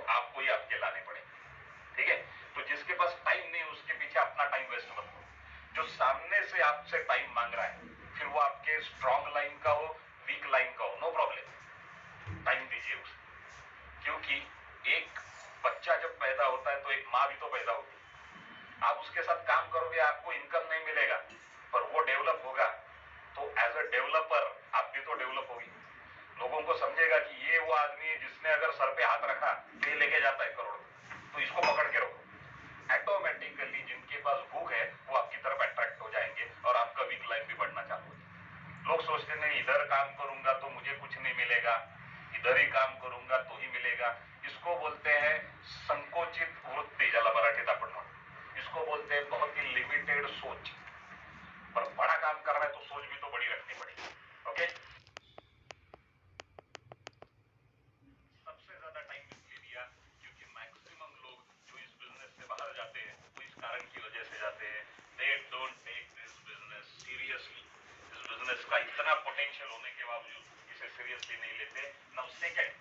वहां भी तो पैदा होगी। आप उसके साथ काम करोगे, आपको इनकम नहीं मिलेगा, पर वो डेवलप होगा तो एज अ डेवलपर आप भी तो डेवलप होगी। लोगों को समझेगा कि ये वो आदमी है जिसने अगर सर पे हाथ रखा तो ये लेके जाता है करोड़, तो इसको पकड़ के रखो। ऑटोमेटिकली जिनके पास भूख है वो आपकी तरफ अट्रैक्ट हो जाएंगे और आपका वीक लाइन भी बढ़ना चालू हो जाएगा। लोग सोचते नहीं इधर काम करूंगा तो मुझे कुछ नहीं मिलेगा, इधर ही काम करूंगा तो ही मिलेगा। इसको बोलते हैं संकोचित वृत्ति, ज्यादा मराठीत आपण म्हणतो। इसको बोलते हैं बहुत ही लिमिटेड सोच। पर बड़ा काम कर रहा है तो सोच भी तो बड़ी रखनी पड़ेगी। ओके, सबसे ज्यादा टाइम इसलिए लिया क्योंकि मैक्सिमम लोग जो इस बिजनेस से बाहर जाते हैं वो इस कारण की वजह से जाते हैं, they don't take this business seriously. इस बिजनेस का इतना पोटेंशियल होने के बावजूद इसे सीरियसली नहीं लेते। नाउ सेकंड,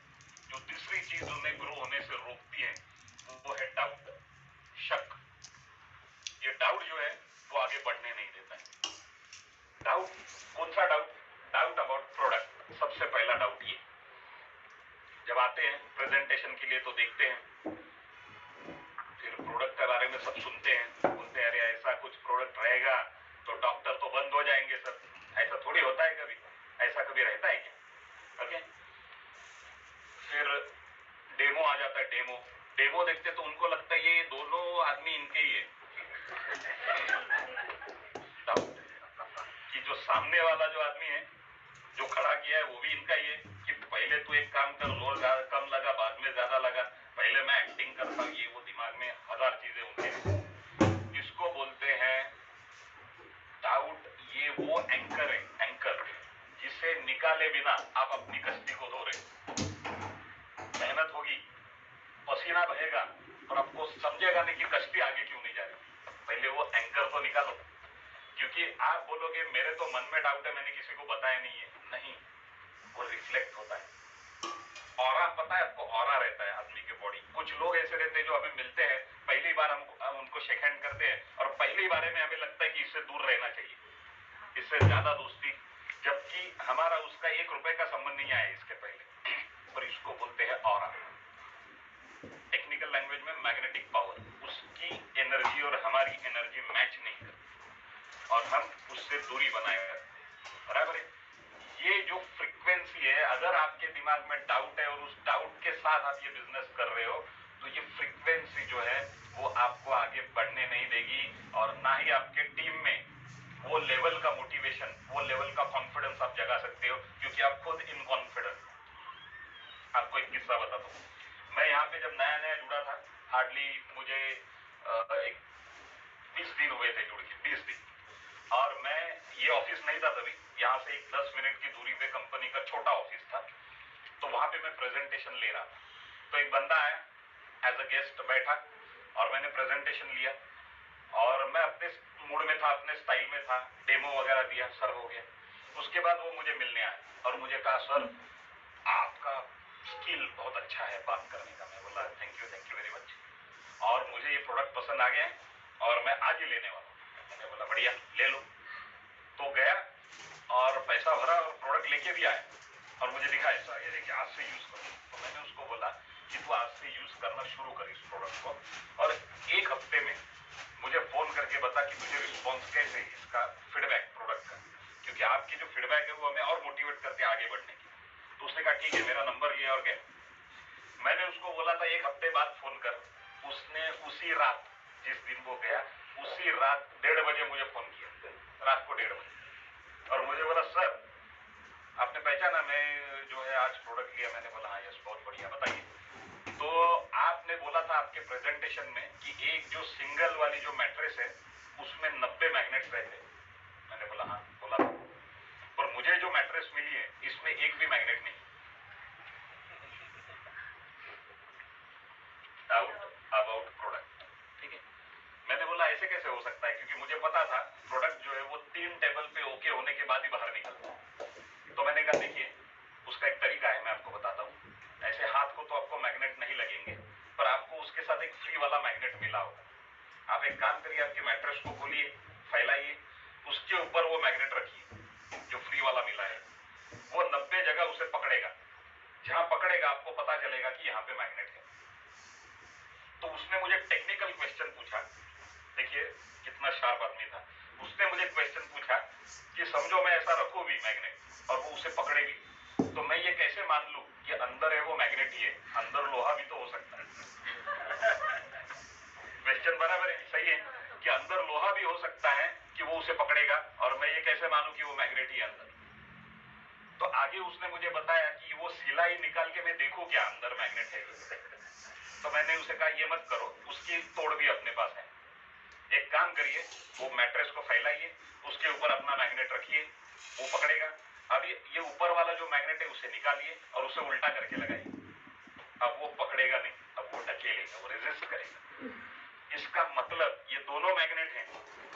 जो तीसरी चीज उन्हें ग्रो होने से रोकती है वो है डाउट, शक। ये डाउट जो है वो आगे बढ़ने नहीं देता है। डाउट, कौन सा डाउट? Doubt about product. सबसे पहला डाउट ये, जब आते हैं प्रेजेंटेशन के लिए तो देखते हैं, फिर प्रोडक्ट के बारे में सब सुनते हैं, बोलते हैं अरे ऐसा कुछ प्रोडक्ट रहेगा तो डॉक्टर तो बंद हो जाएंगे सर। ऐसा थोड़ी होता है, कभी ऐसा कभी रहता है क्या? ओके, फिर डेमो आ जाता है। डेमो देखते तो उनको लगता है ये दोनों आदमी इनके ही है। कि जो सामने वाला जो आदमी है जो खड़ा किया है वो भी इनका ही है, कि पहले तू एक काम कर, जोर कम लगा, बाद में ज्यादा लगा, पहले मैं एक्टिंग करता हूँ, ये वो दिमाग में हजार चीजें होती हैं। इसको बोलते हैं डाउट। ये वो एंकर है, एंकर जिसे निकाले बिना आप अपनी कश्ती को धो रहे। मेहनत होगी, पसीना बहेगा, और आपको समझेगा नहीं कि कश्ती आगे क्यों नहीं जा रही। पहले वो एंकर तो निकालो। क्योंकि आप बोलोगे मेरे तो मन में डाउट है, मैंने किसी को बताया नहीं है, नहीं, वो रिफ्लेक्ट होता है। ऑरा, पता है आपको, ऑरा रहता है आदमी के बॉडी। कुछ लोग ऐसे रहते हैं जो हमें मिलते हैं, पहली बार हम उनको शेक हैंड करते हैं और पहली बार में हमें लगता है कि इससे दूर रहना चाहिए, इससे ज्यादा दोस्ती, जबकि हमारा उसका 1 रुपए का संबंध नहीं आया इसके पहले। और इसको बोलते हैं ऑरा। टेक्निकल लैंग्वेज में मैग्नेटिक पावर। उसकी एनर्जी और हमारी एनर्जी मैच नहीं करती और हम उससे दूरी बनाए रखते, बराबर है। ये जो फ्रीक्वेंसी है, अगर आपके दिमाग में डाउट है और उस डाउट के साथ आप ये बिजनेस कर रहे हो, तो ये फ्रीक्वेंसी जो है वो आपको आगे बढ़ने नहीं देगी और ना ही आपके टीम में वो लेवल का मोटिवेशन, वो लेवल का कॉन्फिडेंस आप जगा सकते हो, क्योंकि आप खुद इनकॉन्फिडेंट। आपको एक किस्सा बताता हूँ। मैं यहाँ पे जब नया नया जुड़ा था, हार्डली मुझे 20 दिन हुए थे जुड़ के, 20 दिन। और मैं, ये ऑफिस नहीं था तभी, यहाँ से एक 10 मिनट की दूरी पे कंपनी का छोटा ऑफिस था, तो वहां पे मैं प्रेजेंटेशन ले रहा था। तो एक बंदा आया, एज अ गेस्ट बैठा, और मैंने प्रेजेंटेशन लिया और मैं अपने मूड में था, अपने स्टाइल में था, डेमो वगैरह दिया, सर्व हो गया। उसके बाद वो मुझे मिलने आया और मुझे कहा सर आपका स्किल बहुत अच्छा है बात करने का। मैं बोला थैंक यू वेरी मच, और मुझे ये प्रोडक्ट पसंद आ गया है और मैं आज ही लेने वाला हूँ। मैंने बोला बढ़िया, ले लो। तो गया और पैसा भरा और प्रोडक्ट लेके भी आया और मुझे दिखाया सर ये देखिए आज से यूज करो। तो मैंने उसको बोला कि तू आज से यूज करना शुरू कर इस प्रोडक्ट को, और 1 हफ्ते में मुझे फोन करके बता कि तुझे रिस्पॉन्स कैसे है इसका, फीडबैक प्रोडक्ट का, क्योंकि आपकी जो फीडबैक है वो हमें और मोटिवेट करते आगे बढ़ने की। तो उसने कहा ठीक है, मेरा नंबर लिया और गया। मैंने उसको बोला था 1 हफ्ते बाद फोन कर। उसने उसी रात, जिस दिन वो गया, उसी रात 1:30 बजे मुझे फोन किया, रात को 1:30 बजे, और मुझे बोला सर आपने पहचाना मैं जो है आज प्रोडक्ट लिया। मैंने बोला हाँ यस, बहुत बढ़िया, बताइए। तो आपने बोला था आपके प्रेजेंटेशन में कि एक जो सिंगल वाली जो मैट्रेस है उसमें 90 मैग्नेट्स रहते। मैंने बोला हाँ, बोला था, पर मुझे जो मैट्रेस मिली है इसमें एक भी मैग्नेट नहीं। डाउट अबाउट प्रोडक्ट, ठीक है। मैंने बोला ऐसे कैसे हो सकता है, क्योंकि मुझे पता था प्रोडक्ट जो है वो 3 टेबल पे ओके होने के बाद ही बाहर निकलता। तो मैंने कहा देखिए उसका एक तरीका है, मैं आपको बताता हूँ। ऐसे हाथ को तो आपको मैग्नेट नहीं लगेंगे, पर आपको उसके साथ एक फ्री वाला मैग्नेट मिला होगा। आप एक काम करिए, आपके मैट्रेस को खोलिए, फैलाइए, उसके ऊपर वो मैग्नेट रखिए जो फ्री वाला मिला है। वो 90 जगह उसे पकड़ेगा, जहां पकड़ेगा आपको पता चलेगा कि यहाँ पे मैग्नेट है। तो उसने मुझे टेक्निकल क्वेश्चन पूछा, देखिए कितना शार्प आदमी था। उसने मुझे क्वेश्चन पूछा कि समझो मैं ऐसा रखूं भी मैग्नेट और वो उसे पकड़ेगी, तो मैं ये कैसे मान लूं कि अंदर है वो मैग्नेट ही है, अंदर लोहा भी तो हो सकता है। क्वेश्चन बराबर है, सही है कि अंदर लोहा भी हो सकता है कि वो उसे पकड़ेगा, और मैं ये कैसे मानूं कि वो मैग्नेट ही है अंदर। तो आगे उसने मुझे बताया कि वो सिलाई निकाल के मैं देखूं क्या अंदर मैग्नेट है। तो मैंने उसे कहा ये मत करो, उसकी तोड़ भी अपने पास है। एक काम करिए, वो मैट्रेस को फैलाइए, उसके ऊपर अपना मैग्नेट रखिए, वो पकड़ेगा। अब ये ऊपर वाला जो मैग्नेट है उसे निकालिए और उसे उल्टा करके लगाइए। अब वो पकड़ेगा नहीं, अब वो ढकेलेगा, वो रेजिस्ट करेगा। इसका मतलब ये दोनों मैग्नेट हैं,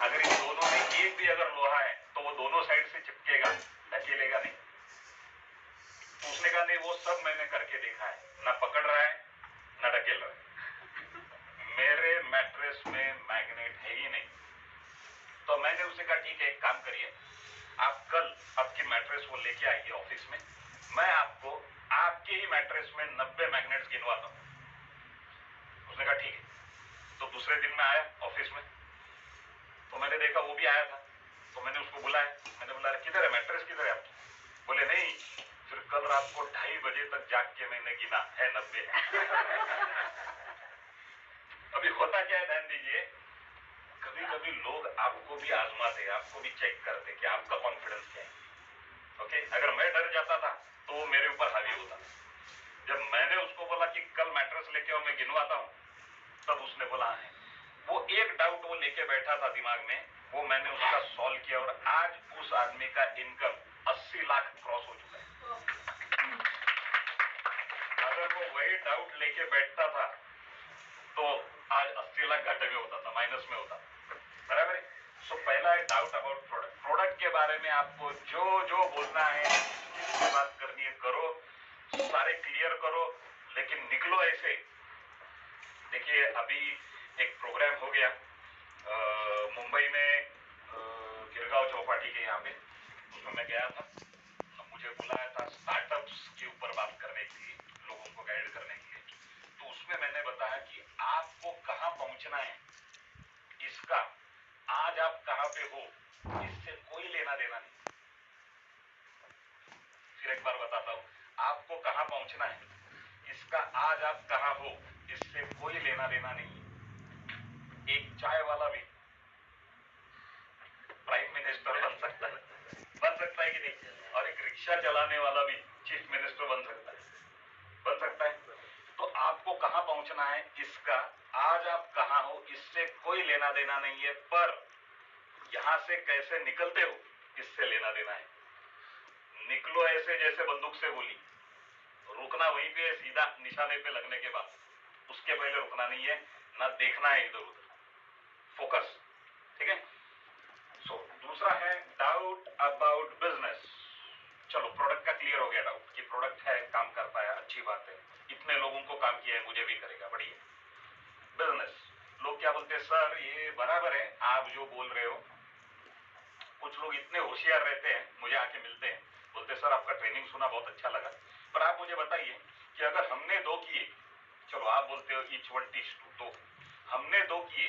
अगर इन दोनों में एक भी अगर लोहा है तो वो दोनों साइड से चिपकेगा, ढकेलेगा नहीं। तो उसने कहा नहीं, वो सब मैंने करके देखा है, ना पकड़ रहा है ना ढकेल रहा है, मेरे मैट्रेस में मैग्नेट है ही नहीं। तो मैंने उसे कहा ठीक है, एक काम करिए, आप कल आपकी मैट्रेस वो लेके आइए ऑफिस में, मैं आपको आपके ही मैट्रेस में 90 मैग्नेट्स गिनवाता हूं। उसने कहा ठीक है। तो दूसरे दिन मैं आया ऑफिस में, तो मैंने देखा वो भी आया था। तो मैंने उसको बुलाया, मैंने बोला किधर है मैट्रेस, किधर है आपकी? बोले नहीं, फिर कल रात को 2:30 बजे तक जाग के मैंने गिना है 90। अभी होता क्या है, ध्यान दीजिए, कभी कभी लोग आपको भी आजमाते, आपको भी चेक करते कि आपका कॉन्फिडेंस क्या है। ओके, अगर मैं डर जाता था तो वो मेरे ऊपर हावी होता। जब मैंने उसको बोला कि कल मैट्रेस लेके आओ मैं गिनवाता हूं, तब उसने बोला है। वो एक डाउट वो लेके बैठा था दिमाग में, वो मैंने उसका सॉल्व किया, और आज उस आदमी का इनकम 80 लाख क्रॉस हो चुका है। अगर वो वही डाउट लेके बैठता था तो आज 80 लाख घाटे में होता था, माइनस में होता, बराबर है। सो पहला है डाउट अबाउट प्रोडक्ट। प्रोडक्ट के बारे में आपको जो जो बोलना है, जिसकी बात करनी है करो, सारे क्लियर करो, लेकिन निकलो ऐसे। देखिए अभी एक प्रोग्राम हो गया मुंबई में, गिरगांव चौपाटी के यहाँ पे, उसमें मैं गया था। मुझे बुलाया था स्टार्टअप्स के ऊपर बात करने के लिए, लोगों को गाइड करने के लिए। तो उसमें मैंने बताया कि आपको कहाँ पहुंचना है, इसका आज आप कहाँ पे हो इससे कोई लेना देना नहीं। फिर एक बार बताता हूं, आपको कहाँ पहुंचना है, इसका आज आप कहाँ हो इससे कोई लेना देना नहीं। एक चाय वाला भी प्राइम मिनिस्टर बन सकता है कि नहीं, और एक रिक्शा चलाने वाला भी चीफ मिनिस्टर बन सकता है। तो आपको कहां पहुंचना है, इसका आज आप कहां हो इससे कोई लेना देना नहीं है, पर यहां से कैसे निकलते हो इससे लेना देना है। निकलो ऐसे जैसे बंदूक से गोली, रुकना वहीं पे, सीधा निशाने पे लगने के बाद, उसके पहले रुकना नहीं है, ना देखना है इधर उधर, फोकस, ठीक है। सो दूसरा है डाउट अबाउट बिजनेस। चलो प्रोडक्ट का क्लियर हो गया डाउट कि प्रोडक्ट है, काम करता है, अच्छी बात है, इतने लोगों को काम किया है, मुझे भी करेगा, बढ़िया। बिजनेस, लोग क्या बोलते हैं, सर ये बराबर है आप जो बोल रहे हो। कुछ लोग इतने होशियार रहते हैं, मुझे आके मिलते हैं, बोलते सर आपका ट्रेनिंग सुना बहुत अच्छा लगा, पर आप मुझे बताइए कि अगर हमने 2 किए, चलो आप बोलते हो ईच वन टीच टू, तो हमने 2 किए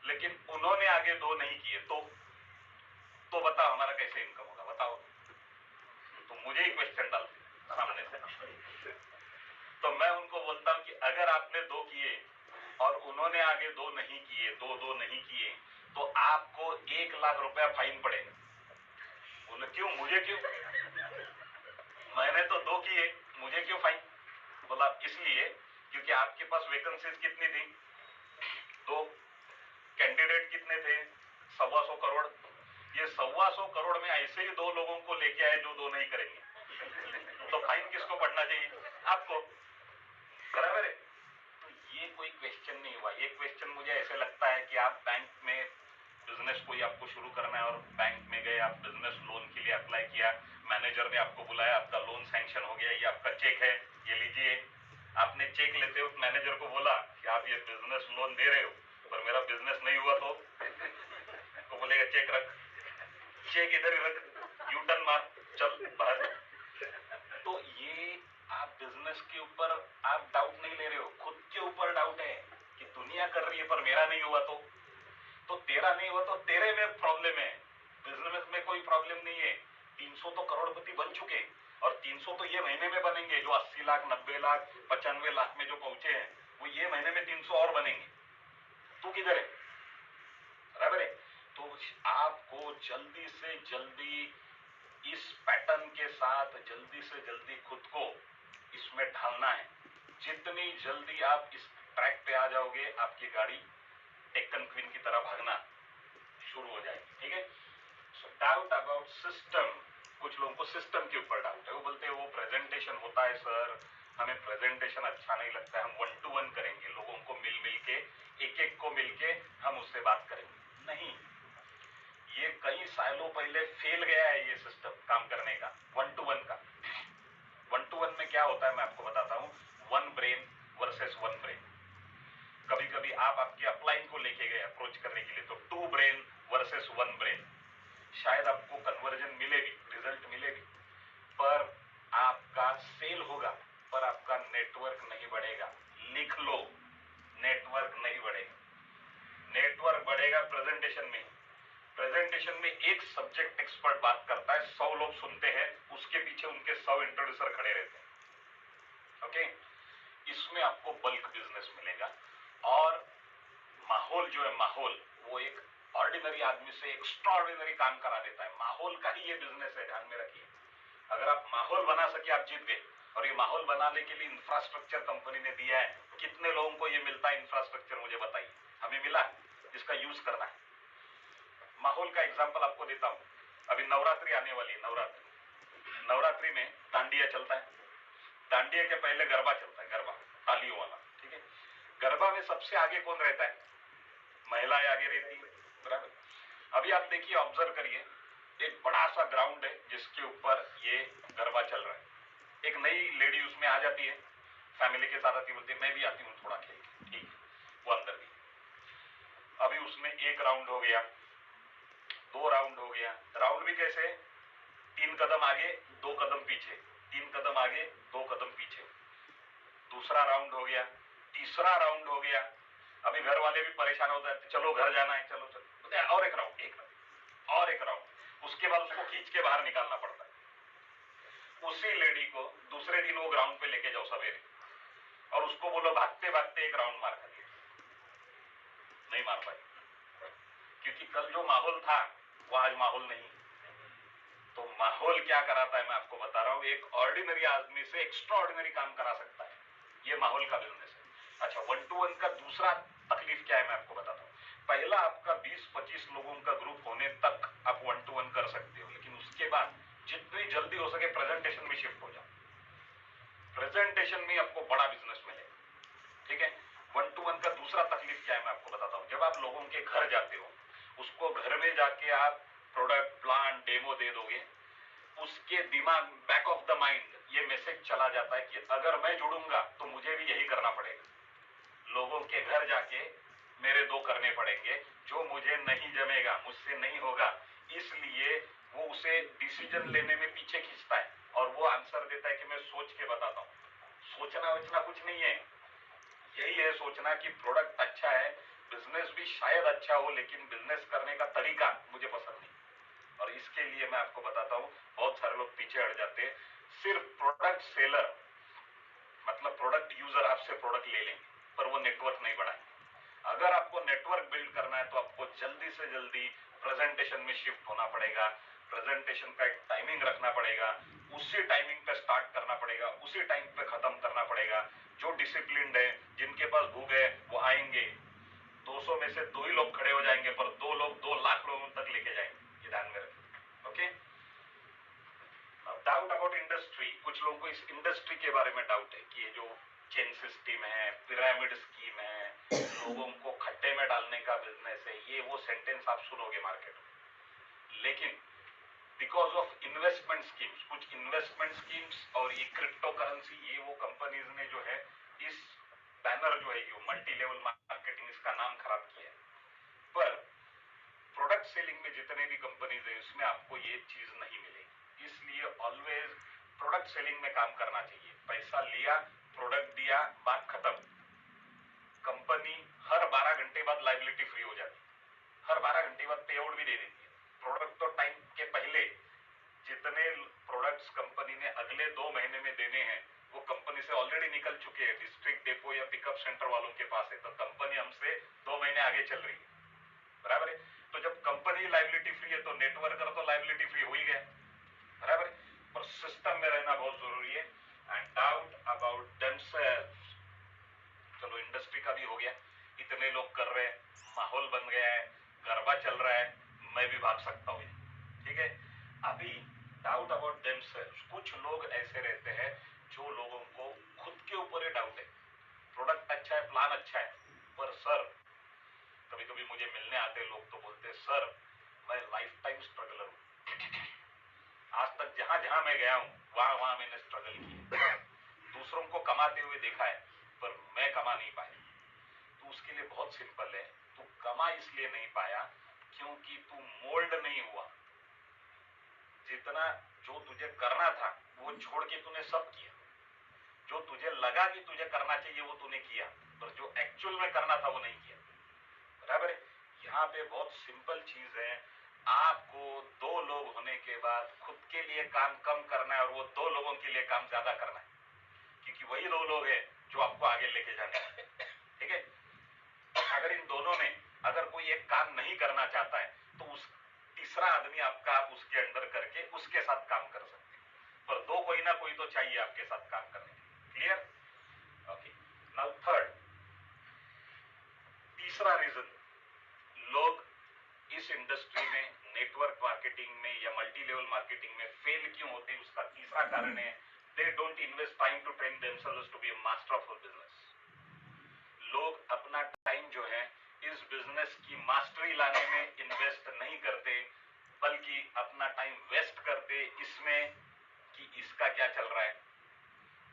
लेकिन उन्होंने आगे 2 नहीं किए, तो बताओ हमारा कैसे इनकम होगा, बताओ। तो मुझे ही क्वेश्चन डालते सामने से। तो मैं उनको बोलता हूं कि अगर आपने 2 किए और उन्होंने आगे 2 नहीं किए, 2 नहीं किए, तो आपको 1 लाख रुपया फाइन पड़ेगा। बोले क्यों, मुझे क्यों, मैंने तो 2 किए, मुझे क्यों फाइन? बोला इसलिए क्योंकि आपके पास वैकेंसीज कितनी थी, 2, कैंडिडेट कितने थे, 125 करोड़। ये 125 करोड़ में ऐसे ही 2 लोगों को लेके आए जो 2 नहीं करेंगे, तो फाइन किसको पड़ना चाहिए, आपको, बराबर है। तो ये कोई क्वेश्चन नहीं हुआ। ये क्वेश्चन मुझे ऐसे लगता है कि आप बैंक में बिजनेस कोई आपको शुरू करना है और बैंक में गए, आप बिजनेस लोन के लिए अप्लाई किया, मैनेजर ने आपको बुलाया, आपका लोन सैंक्शन हो गया, ये आपका चेक है, ये लीजिए। आपने चेक लेते वक्त मैनेजर को बोला कि आप ये बिजनेस लोन दे रहे हो पर मेरा बिजनेस नहीं हुआ, तो बोलेगा चेक रख, चेक इधर ही रख, यू टर्न मार, चल बाहर। तो ये आप बिजनेस के ऊपर आप डाउट नहीं ले रहे हो, खुद के ऊपर डाउट है रही है पर मेरा नहीं हुआ तो तेरा नहीं हुआ तो तेरे में प्रॉब्लम है, बिजनेस में कोई प्रॉब्लम नहीं है। 300 तो करोड़पति बन चुके और 300 तो ये महीने में बनेंगे, जो 80 लाख 90 लाख 95 लाख में जो पहुंचे हैं वो ये महीने में 300 और बनेंगे। तू किधर है? बराबर है। तो आपको जल्दी से जल्दी इस पैटर्न के साथ जल्दी से जल्दी खुद को इसमें ढालना है। जितनी जल्दी आप इस ट्रैक पे आ जाओगे आपकी गाड़ी टेक्कन क्वीन की तरह भागना शुरू हो जाएगी। ठीक है। सो डाउट अबाउट सिस्टम, कुछ लोगों को सिस्टम के ऊपर डाउट है। वो बोलते हैं वो प्रेजेंटेशन होता है सर, हमें प्रेजेंटेशन अच्छा नहीं लगता है, हम 1 to 1 करेंगे, लोगों को मिल के एक एक को मिलके हम उससे बात करेंगे। नहीं, ये कई सालों पहले फेल गया है ये सिस्टम काम करने का 1 to 1 का। 1 to 1 में क्या होता है मैं आपको बताता हूँ। 1 ब्रेन वर्सेस 1 ब्रेन। कभी कभी आप आपके अपलाइन को लेके गए अप्रोच करने के लिए तो 2 ब्रेन वर्सेस 1 ब्रेन, शायद आपको कन्वर्जन मिले भी, रिजल्ट मिले भी, पर आपका सेल होगा पर आपका नेटवर्क नहीं बढ़ेगा। लिख लो, नेटवर्क नहीं बढ़ेगा। नेटवर्क बढ़ेगा प्रेजेंटेशन में। प्रेजेंटेशन में एक सब्जेक्ट एक्सपर्ट बात करता है, 100 लोग सुनते हैं, उसके पीछे उनके 100 इंट्रोड्यूसर खड़े रहते हैं। ओके, इसमें आपको बल्क बिजनेस मिलेगा। और माहौल जो है, माहौल वो एक ऑर्डिनरी आदमी से एक्स्ट्राऑर्डिनरी काम करा देता है। माहौल का ही ये बिजनेस है, ध्यान में रखिए। अगर आप माहौल बना सके आप जीत गए। और ये माहौल बनाने के लिए इंफ्रास्ट्रक्चर कंपनी ने दिया है। कितने लोगों को ये मिलता है इंफ्रास्ट्रक्चर, मुझे बताइए। हमें मिला, जिसका यूज करना है। माहौल का एग्जांपल आपको देता हूं। अभी नवरात्रि आने वाली है। नवरात्रि में डांडिया चलता है। डांडिया के पहले गरबा चलता है, गरबा तालियों वाला। ठीक है। गरबा में सबसे आगे कौन रहता है? महिलाएं आगे रहती है, बराबर। अभी आप देखिए, ऑब्जर्व करिए, एक बड़ा सा ग्राउंड है जिसके ऊपर ये गरबा चल रहा है। एक नई लेडी उसमें आ जाती है, फैमिली के साथ आती, बोलती है मैं भी आती हूँ थोड़ा खेल के। ठीक, वो अंदर भी। अभी उसमें 1 राउंड हो गया, 2 राउंड हो गया। राउंड भी कैसे? 3 कदम आगे 2 कदम पीछे, 3 कदम आगे 2 कदम पीछे। दूसरा राउंड हो गया, तीसरा राउंड हो गया। अभी घर वाले भी परेशान होते हैं, चलो घर जाना है, चलो चलो, और एक राउंड, एक राउंड और एक राउंड। उसके बाद उसको खींच के बाहर निकालना पड़ता है। उसी लेडी को दूसरे दिन वो ग्राउंड पे लेके जाओ सवेरे और उसको बोलो भागते भागते 1 राउंड मार कर, नहीं मार पाई, क्योंकि कल जो माहौल था वो आज माहौल नहीं। तो माहौल क्या कराता है मैं आपको बता रहा हूं। एक ऑर्डिनरी आदमी से एक्स्ट्राऑर्डिनरी काम करा सकता है, ये माहौल का बिजनेस है। अच्छा, 1 to 1 का दूसरा तकलीफ क्या है मैं आपको बताता हूँ। पहला आपका 20-25 लोगों का ग्रुप होने तक आप 1 to 1 कर सकते हो, लेकिन उसके बाद जितनी जल्दी हो सके प्रेजेंटेशन में शिफ्ट हो जाओ। प्रेजेंटेशन में आपको बड़ा बिजनेस मिलेगा। ठीक है। 1 to 1 का दूसरा तकलीफ क्या है मैं आपको बताता हूँ। जब आप लोगों के घर जाते हो, उसको घर में जाके आप प्रोडक्ट प्लान डेमो दे दोगे, उसके दिमाग बैक ऑफ द माइंड ये मैसेज चला जाता है कि अगर मैं जुड़ूंगा तो मुझे भी यही करना पड़ेगा। लोगों के घर जाके मेरे 2 करने पड़ेंगे, जो मुझे नहीं जमेगा, मुझसे नहीं होगा, इसलिए वो उसे डिसीजन लेने में पीछे खींचता है और वो आंसर देता है कि मैं सोच के बताता हूँ। सोचना वचना कुछ नहीं है, यही है सोचना कि प्रोडक्ट अच्छा है, बिजनेस भी शायद अच्छा हो, लेकिन बिजनेस करने का तरीका मुझे पसंद नहीं। और इसके लिए मैं आपको बताता हूँ, बहुत सारे लोग पीछे हट जाते हैं। सिर्फ प्रोडक्ट सेलर, मतलब प्रोडक्ट यूजर आपसे प्रोडक्ट ले लेंगे पर वो नेटवर्क नहीं बढ़ाएंगे। अगर आपको नेटवर्क बिल्ड करना है तो आपको जल्दी से जल्दी प्रेजेंटेशन में शिफ्ट होना पड़ेगा। प्रेजेंटेशन का एक टाइमिंग रखना पड़ेगा, उसी टाइमिंग पे स्टार्ट करना पड़ेगा, उसी टाइम पे खत्म करना पड़ेगा। जो डिसिप्लिन्ड है, जिनके पास भूख है, वो आएंगे। 200 में से 2 ही लोग खड़े हो जाएंगे, पर 2 लोग 2 लाख लोगों तक लेके जाएंगे। ये ध्यान में रखें। ओके। Doubt about industry. कुछ लोगों को इस इंडस्ट्री के बारे में डाउट है कि ये जो चेन सिस्टम है, पिरामिड स्कीम है, लोगों को खड्डे में डालने का बिजनेस है, ये वो सेंटेंस आप सुनोगे मार्केट में। लेकिन बिकॉज ऑफ इन्वेस्टमेंट स्कीम्स, कुछ इन्वेस्टमेंट स्कीम्स और ये क्रिप्टो करेंसी, ये वो कंपनीज ने जो है इस बैनर जो है ये मल्टी लेवल मार्केटिंग, इसका नाम खराब किया है। पर प्रोडक्ट सेलिंग में जितने भी कंपनीज है उसमें आपको ये चीज नहीं मिलेगी। इसलिए ऑलवेज प्रोडक्ट सेलिंग में काम करना चाहिए। पैसा लिया, प्रोडक्ट दिया, बात खत्म। कंपनी हर 12 घंटे घंटे बाद लाइबिलिटी फ्री हो जाती है, हर 12 घंटे बाद पे आउट भी दे देती है। प्रोडक्ट तो टाइम के पहले जितने प्रोडक्ट्स कंपनी ने अगले 2 महीने में देने हैं वो कंपनी से ऑलरेडी निकल चुके हैं, डिस्ट्रिक्ट डेपो या पिकअप सेंटर वालों के पास है, तो कंपनी हमसे 2 महीने आगे चल रही है, बराबर है। तो जब कंपनी लाइबिलिटी फ्री है तो नेटवर्कर तो लाइबिलिटी फ्री हो ही गया, बराबर है। और सिस्टम में रहना बहुत जरूरी है। एंड डाउट अबाउट देमसेल्व्स, चलो इंडस्ट्री का भी हो गया, इतने लोग कर रहे हैं, माहौल बन गया है, गरबा चल रहा है, मैं भी भाग सकता हूँ, ठीक है। अभी डाउट अबाउट देमसेल्व्स, कुछ लोग ऐसे रहते हैं जो लोगों को खुद के ऊपर ही डाउट है, प्रोडक्ट अच्छा है, प्लान अच्छा है, पर सर कभी कभी मुझे मिलने आते लोग तो बोलते हैं सर मैं लाइफ टाइम स्ट्रगलर हूं, आज तक जहां जहां मैं गया हूं वहां वहां मैंने स्ट्रगल किया, दूसरों को कमाते हुए देखा है पर मैं कमा नहीं पाया। तो उसके लिए बहुत सिंपल है, तू कमा इसलिए नहीं पाया क्योंकि तू मोल्ड नहीं हुआ, जितना जो तुझे करना था वो छोड़ के तूने सब किया, जो तुझे लगा कि तुझे करना चाहिए वो तूने किया, पर जो एक्चुअल में करना था वो नहीं किया, बराबर है। यहाँ पे बहुत सिंपल चीज है, आपको 2 लोग होने के बाद खुद के लिए काम कम करना है और वो 2 लोगों के लिए काम ज्यादा करना है, क्योंकि वही 2 लोग हैं जो आपको आगे लेके जाने हैं, ठीक है। अगर इन दोनों में अगर कोई एक काम नहीं करना चाहता है तो उस तीसरा आदमी आपका आप उसके अंडर करके उसके साथ काम कर सकते हैं, पर 2 कोई ना कोई तो चाहिए आपके साथ काम करने के लिए, क्लियर। ओके, नाउ थर्ड, तीसरा रीजन लोग इस इंडस्ट्री में नेटवर्क मार्केटिंग में या मल्टी लेवल मार्केटिंग में फेल क्यों होते हैं, उसका तीसरा कारण है they don't invest time to train themselves to be a master of business. लोग अपना टाइम जो है इस बिजनेस की मास्टरी लाने में इन्वेस्ट नहीं करते, बल्कि अपना टाइम वेस्ट करते इसमें कि इसका क्या चल रहा है,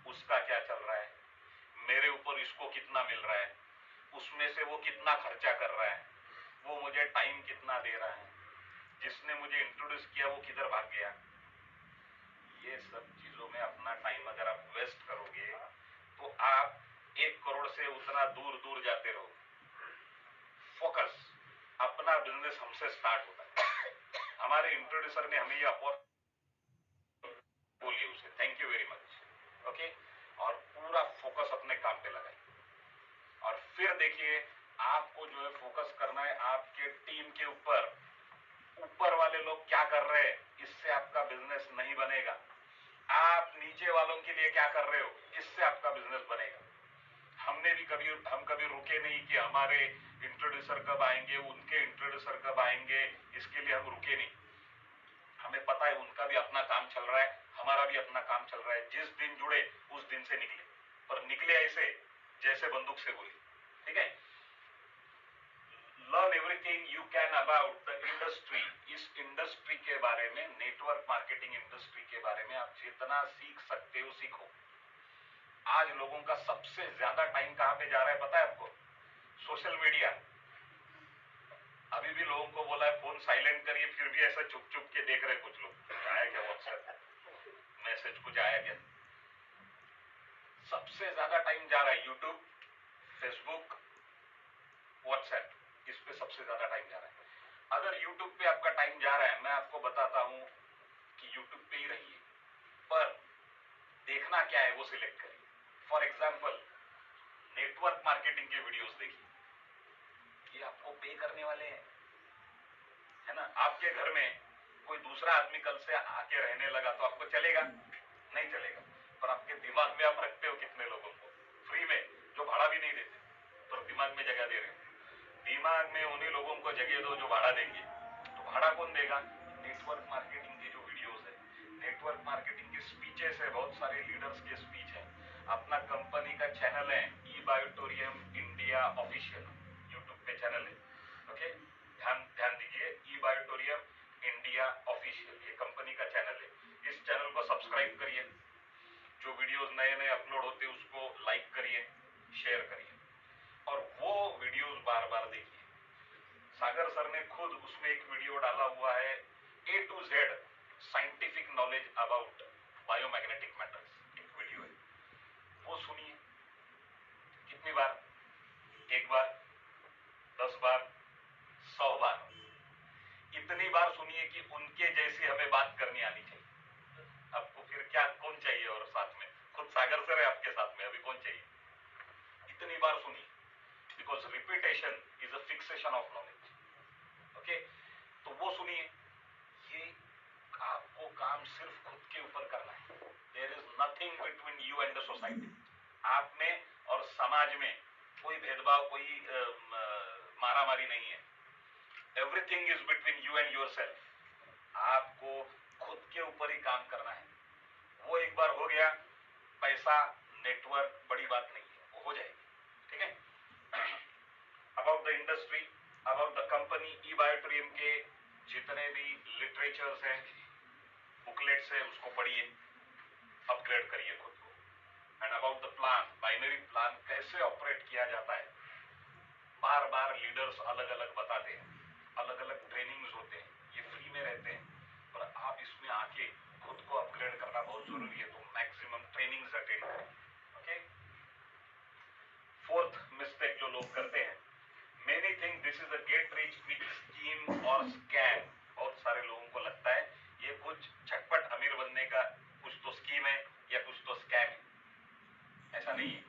उसका क्या चल रहा है, मेरे ऊपर इसको कितना मिल रहा है, उसमें से वो कितना खर्चा कर रहा है, वो मुझे टाइम कितना दे रहा है, जिसने मुझे इंट्रोड्यूस किया वो किधर भाग गया। ये सब चीजों में अपना टाइम अगर आप वेस्ट करोगे तो आप 1 करोड़ से उतना दूर दूर जाते रहो। फोकस, अपना बिजनेस हमसे स्टार्ट होता है, हमारे इंट्रोड्यूसर ने हमें ये बोलिए उसे thank you very much, okay. और पूरा फोकस अपने काम पे लगाइए, और फिर देखिए आपको जो है फोकस करना है आपके टीम के ऊपर, ऊपर वाले लोग क्या कर रहे हैं इससे आपका बिजनेस नहीं बनेगा, आप नीचे वालों के लिए क्या कर रहे हो इससे आपका बिजनेस बनेगा। हम कभी रुके नहीं कि हमारे इंट्रोड्यूसर कब आएंगे, उनके इंट्रोड्यूसर कब आएंगे, इसके लिए हम रुके नहीं। हमें पता है उनका भी अपना काम चल रहा है, हमारा भी अपना काम चल रहा है, जिस दिन जुड़े उस दिन से निकले, पर निकले ऐसे जैसे बंदूक से गोली, ठीक है। Learn everything you can about the industry, इस इंडस्ट्री के बारे में, नेटवर्क मार्केटिंग इंडस्ट्री के बारे में आप जितना सीख सकते हो सीखो। आज लोगों का सबसे ज्यादा टाइम कहां पे जा रहा है पता है आपको? Social media. अभी भी लोगों को बोला है फोन साइलेंट करिए, फिर भी ऐसा चुप चुप के देख रहे कुछ लोग, आया क्या व्हाट्सएप मैसेज, कुछ आया क्या। सबसे ज्यादा टाइम जा रहा है यूट्यूब, फेसबुक, व्हाट्सएप, इस पे सबसे ज्यादा टाइम जा रहा है। अगर यूट्यूब पे आपका टाइम जा रहा है, मैं आपको बताता हूं कि यूट्यूब पे ही रहिए, पर देखना क्या है वो सिलेक्ट करिए। फॉर एग्जाम्पल नेटवर्क मार्केटिंग के वीडियोस देखिए, ये आपको पे करने वाले हैं, है ना। आपके घर में कोई दूसरा आदमी कल से आके रहने लगा तो आपको चलेगा? नहीं चलेगा। पर आपके दिमाग में आप रखते हो कितने लोगों को फ्री में, जो भाड़ा भी नहीं देते, पर दिमाग में जगह दे रहे हो। दिमाग में उन्हीं लोगों को जगह दो जो भाड़ा देंगे, तो भाड़ा कौन देगा? नेटवर्क मार्केटिंग के जो वीडियोस है, नेटवर्क मार्केटिंग के स्पीचेस है, बहुत सारे लीडर्स के स्पीच है। अपना कंपनी का चैनल है ई बायोटोरियम इंडिया ऑफिशियल, यूट्यूब पे चैनल है, ओके। ध्यान ध्यान दीजिए, ई बायोटोरियम इंडिया ऑफिशियल, ये कंपनी का चैनल है। इस चैनल को सब्सक्राइब करिए, जो वीडियोस नए नए अपलोड होते हैं उसको लाइक करिए, शेयर करिए, और वो वीडियोस बार बार देखिए। सागर सर ने खुद उसमें एक वीडियो डाला हुआ है, A to Z scientific knowledge about biomagnetic matters, एक वीडियो है, वो सुनिए। कितनी बार? 1 बार, बार सुनिए, because repetition is a fixation of knowledge. Okay, तो वो सुनिए। ये आपको काम सिर्फ खुद के ऊपर करना है। There is nothing between you and the society. आप में और समाज में कोई भेदभाव, कोई मारामारी नहीं है। Everything is between you and your self. आपको खुद के ऊपर ही काम करना है। वो एक बार हो गया, पैसा नेटवर्क बड़ी बात नहीं है, वो हो जाएगी। ठीक है। About the industry, about the company, ई बायोट्रियम के जितने भी लिटरेचर्स हैं, बुकलेट्स है, उसको पढ़िए, अपग्रेड करिए खुद को। And about the plan, binary plan कैसे ऑपरेट किया जाता है, बार बार लीडर्स अलग अलग बताते हैं, अलग अलग ट्रेनिंग्स होते हैं, ये फ्री में रहते हैं, पर आप इसमें आके खुद को अपग्रेड करना बहुत जरूरी है, तो मैक्सिमम ट्रेनिंग्स अटेंड करें। ओके। फोर्थ मिस्टेक जो लोग करते हैं, many think this is a get rich quick scheme और स्कैम। बहुत सारे लोगों को लगता है ये कुछ झटपट अमीर बनने का कुछ तो स्कीम है या कुछ तो स्कैम है। ऐसा नहीं है।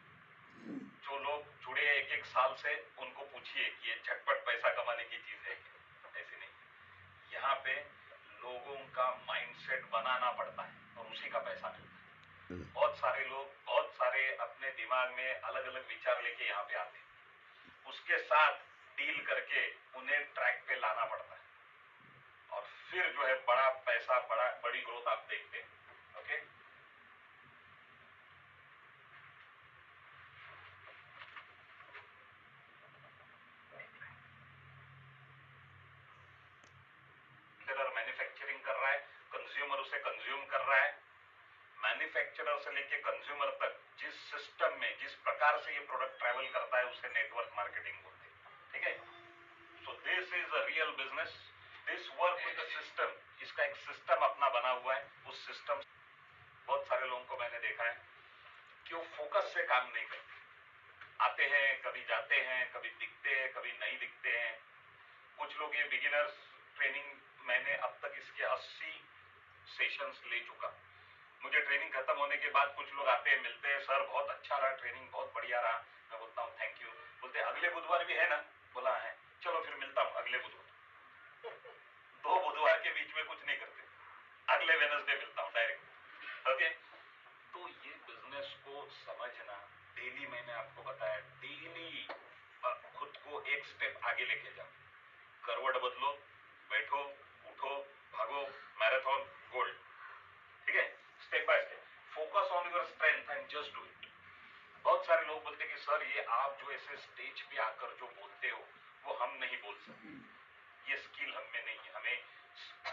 जो लोग जुड़े एक एक साल से, उनको पूछिए कि ये झटपट पैसा कमाने की चीज है क्या? ऐसी नहीं। यहाँ पे लोगों का माइंडसेट बनाना पड़ता है और उसी का पैसा मिलता है। बहुत सारे लोग बहुत सारे अपने दिमाग में अलग अलग विचार लेके यहाँ पे आते हैं, उसके साथ डील करके उन्हें ट्रैक पे लाना पड़ता है, और फिर जो है बड़ा पैसा, बड़ी ग्रोथ आप देखते हैं। ओके। मैन्युफैक्चरिंग कर रहा है, कंज्यूमर उसे कंज्यूम कर रहा है, मैन्युफैक्चरर से लेके कंज्यूमर तक जिस सिस्टम में, जिस प्रकार से ये प्रोडक्ट ट्रैवल करता है, उसे नेटवर्क मार्केटिंग बोलते हैं। ठीक है। So this is a real business, this work with the system. इसका एक सिस्टम अपना बना हुआ है। उस सिस्टम, बहुत सारे लोगों को मैंने देखा है कि वो फोकस से काम नहीं करते, आते हैं, कभी जाते हैं, कभी दिखते हैं, कभी नहीं दिखते हैं। कुछ लोग, ये बिगिनर्स ट्रेनिंग, मैंने अब तक इसके 80 सेशंस ले चुका। मुझे ट्रेनिंग खत्म होने के बाद कुछ लोग आते हैं, मिलते हैं, सर बहुत अच्छा रहा ट्रेनिंग, बहुत बढ़िया रहा। मैं बोलता हूँ थैंक यू। बोलते अगले बुधवार भी है ना? बोला है। चलो फिर मिलता हूँ अगले बुधवार। 2 बुधवार के बीच में कुछ नहीं करते, अगले वेडनेसडे मिलता हूँ डायरेक्ट। ओके। तो ये बिजनेस को समझना, डेली मैंने आपको बताया, डेली खुद को एक स्टेप आगे लेके जाओ, करवट बदलो, बैठो, उठो, भागो, मैराथन, गोल्ड। ठीक है। Step by step, focus on your strength and just do it. बहुत सारे लोग बोलते हैं कि सर ये आप जो ऐसे स्टेज पे आकर जो बोलते हो वो हम नहीं बोल सकते, ये स्किल हम में नहीं है, हमें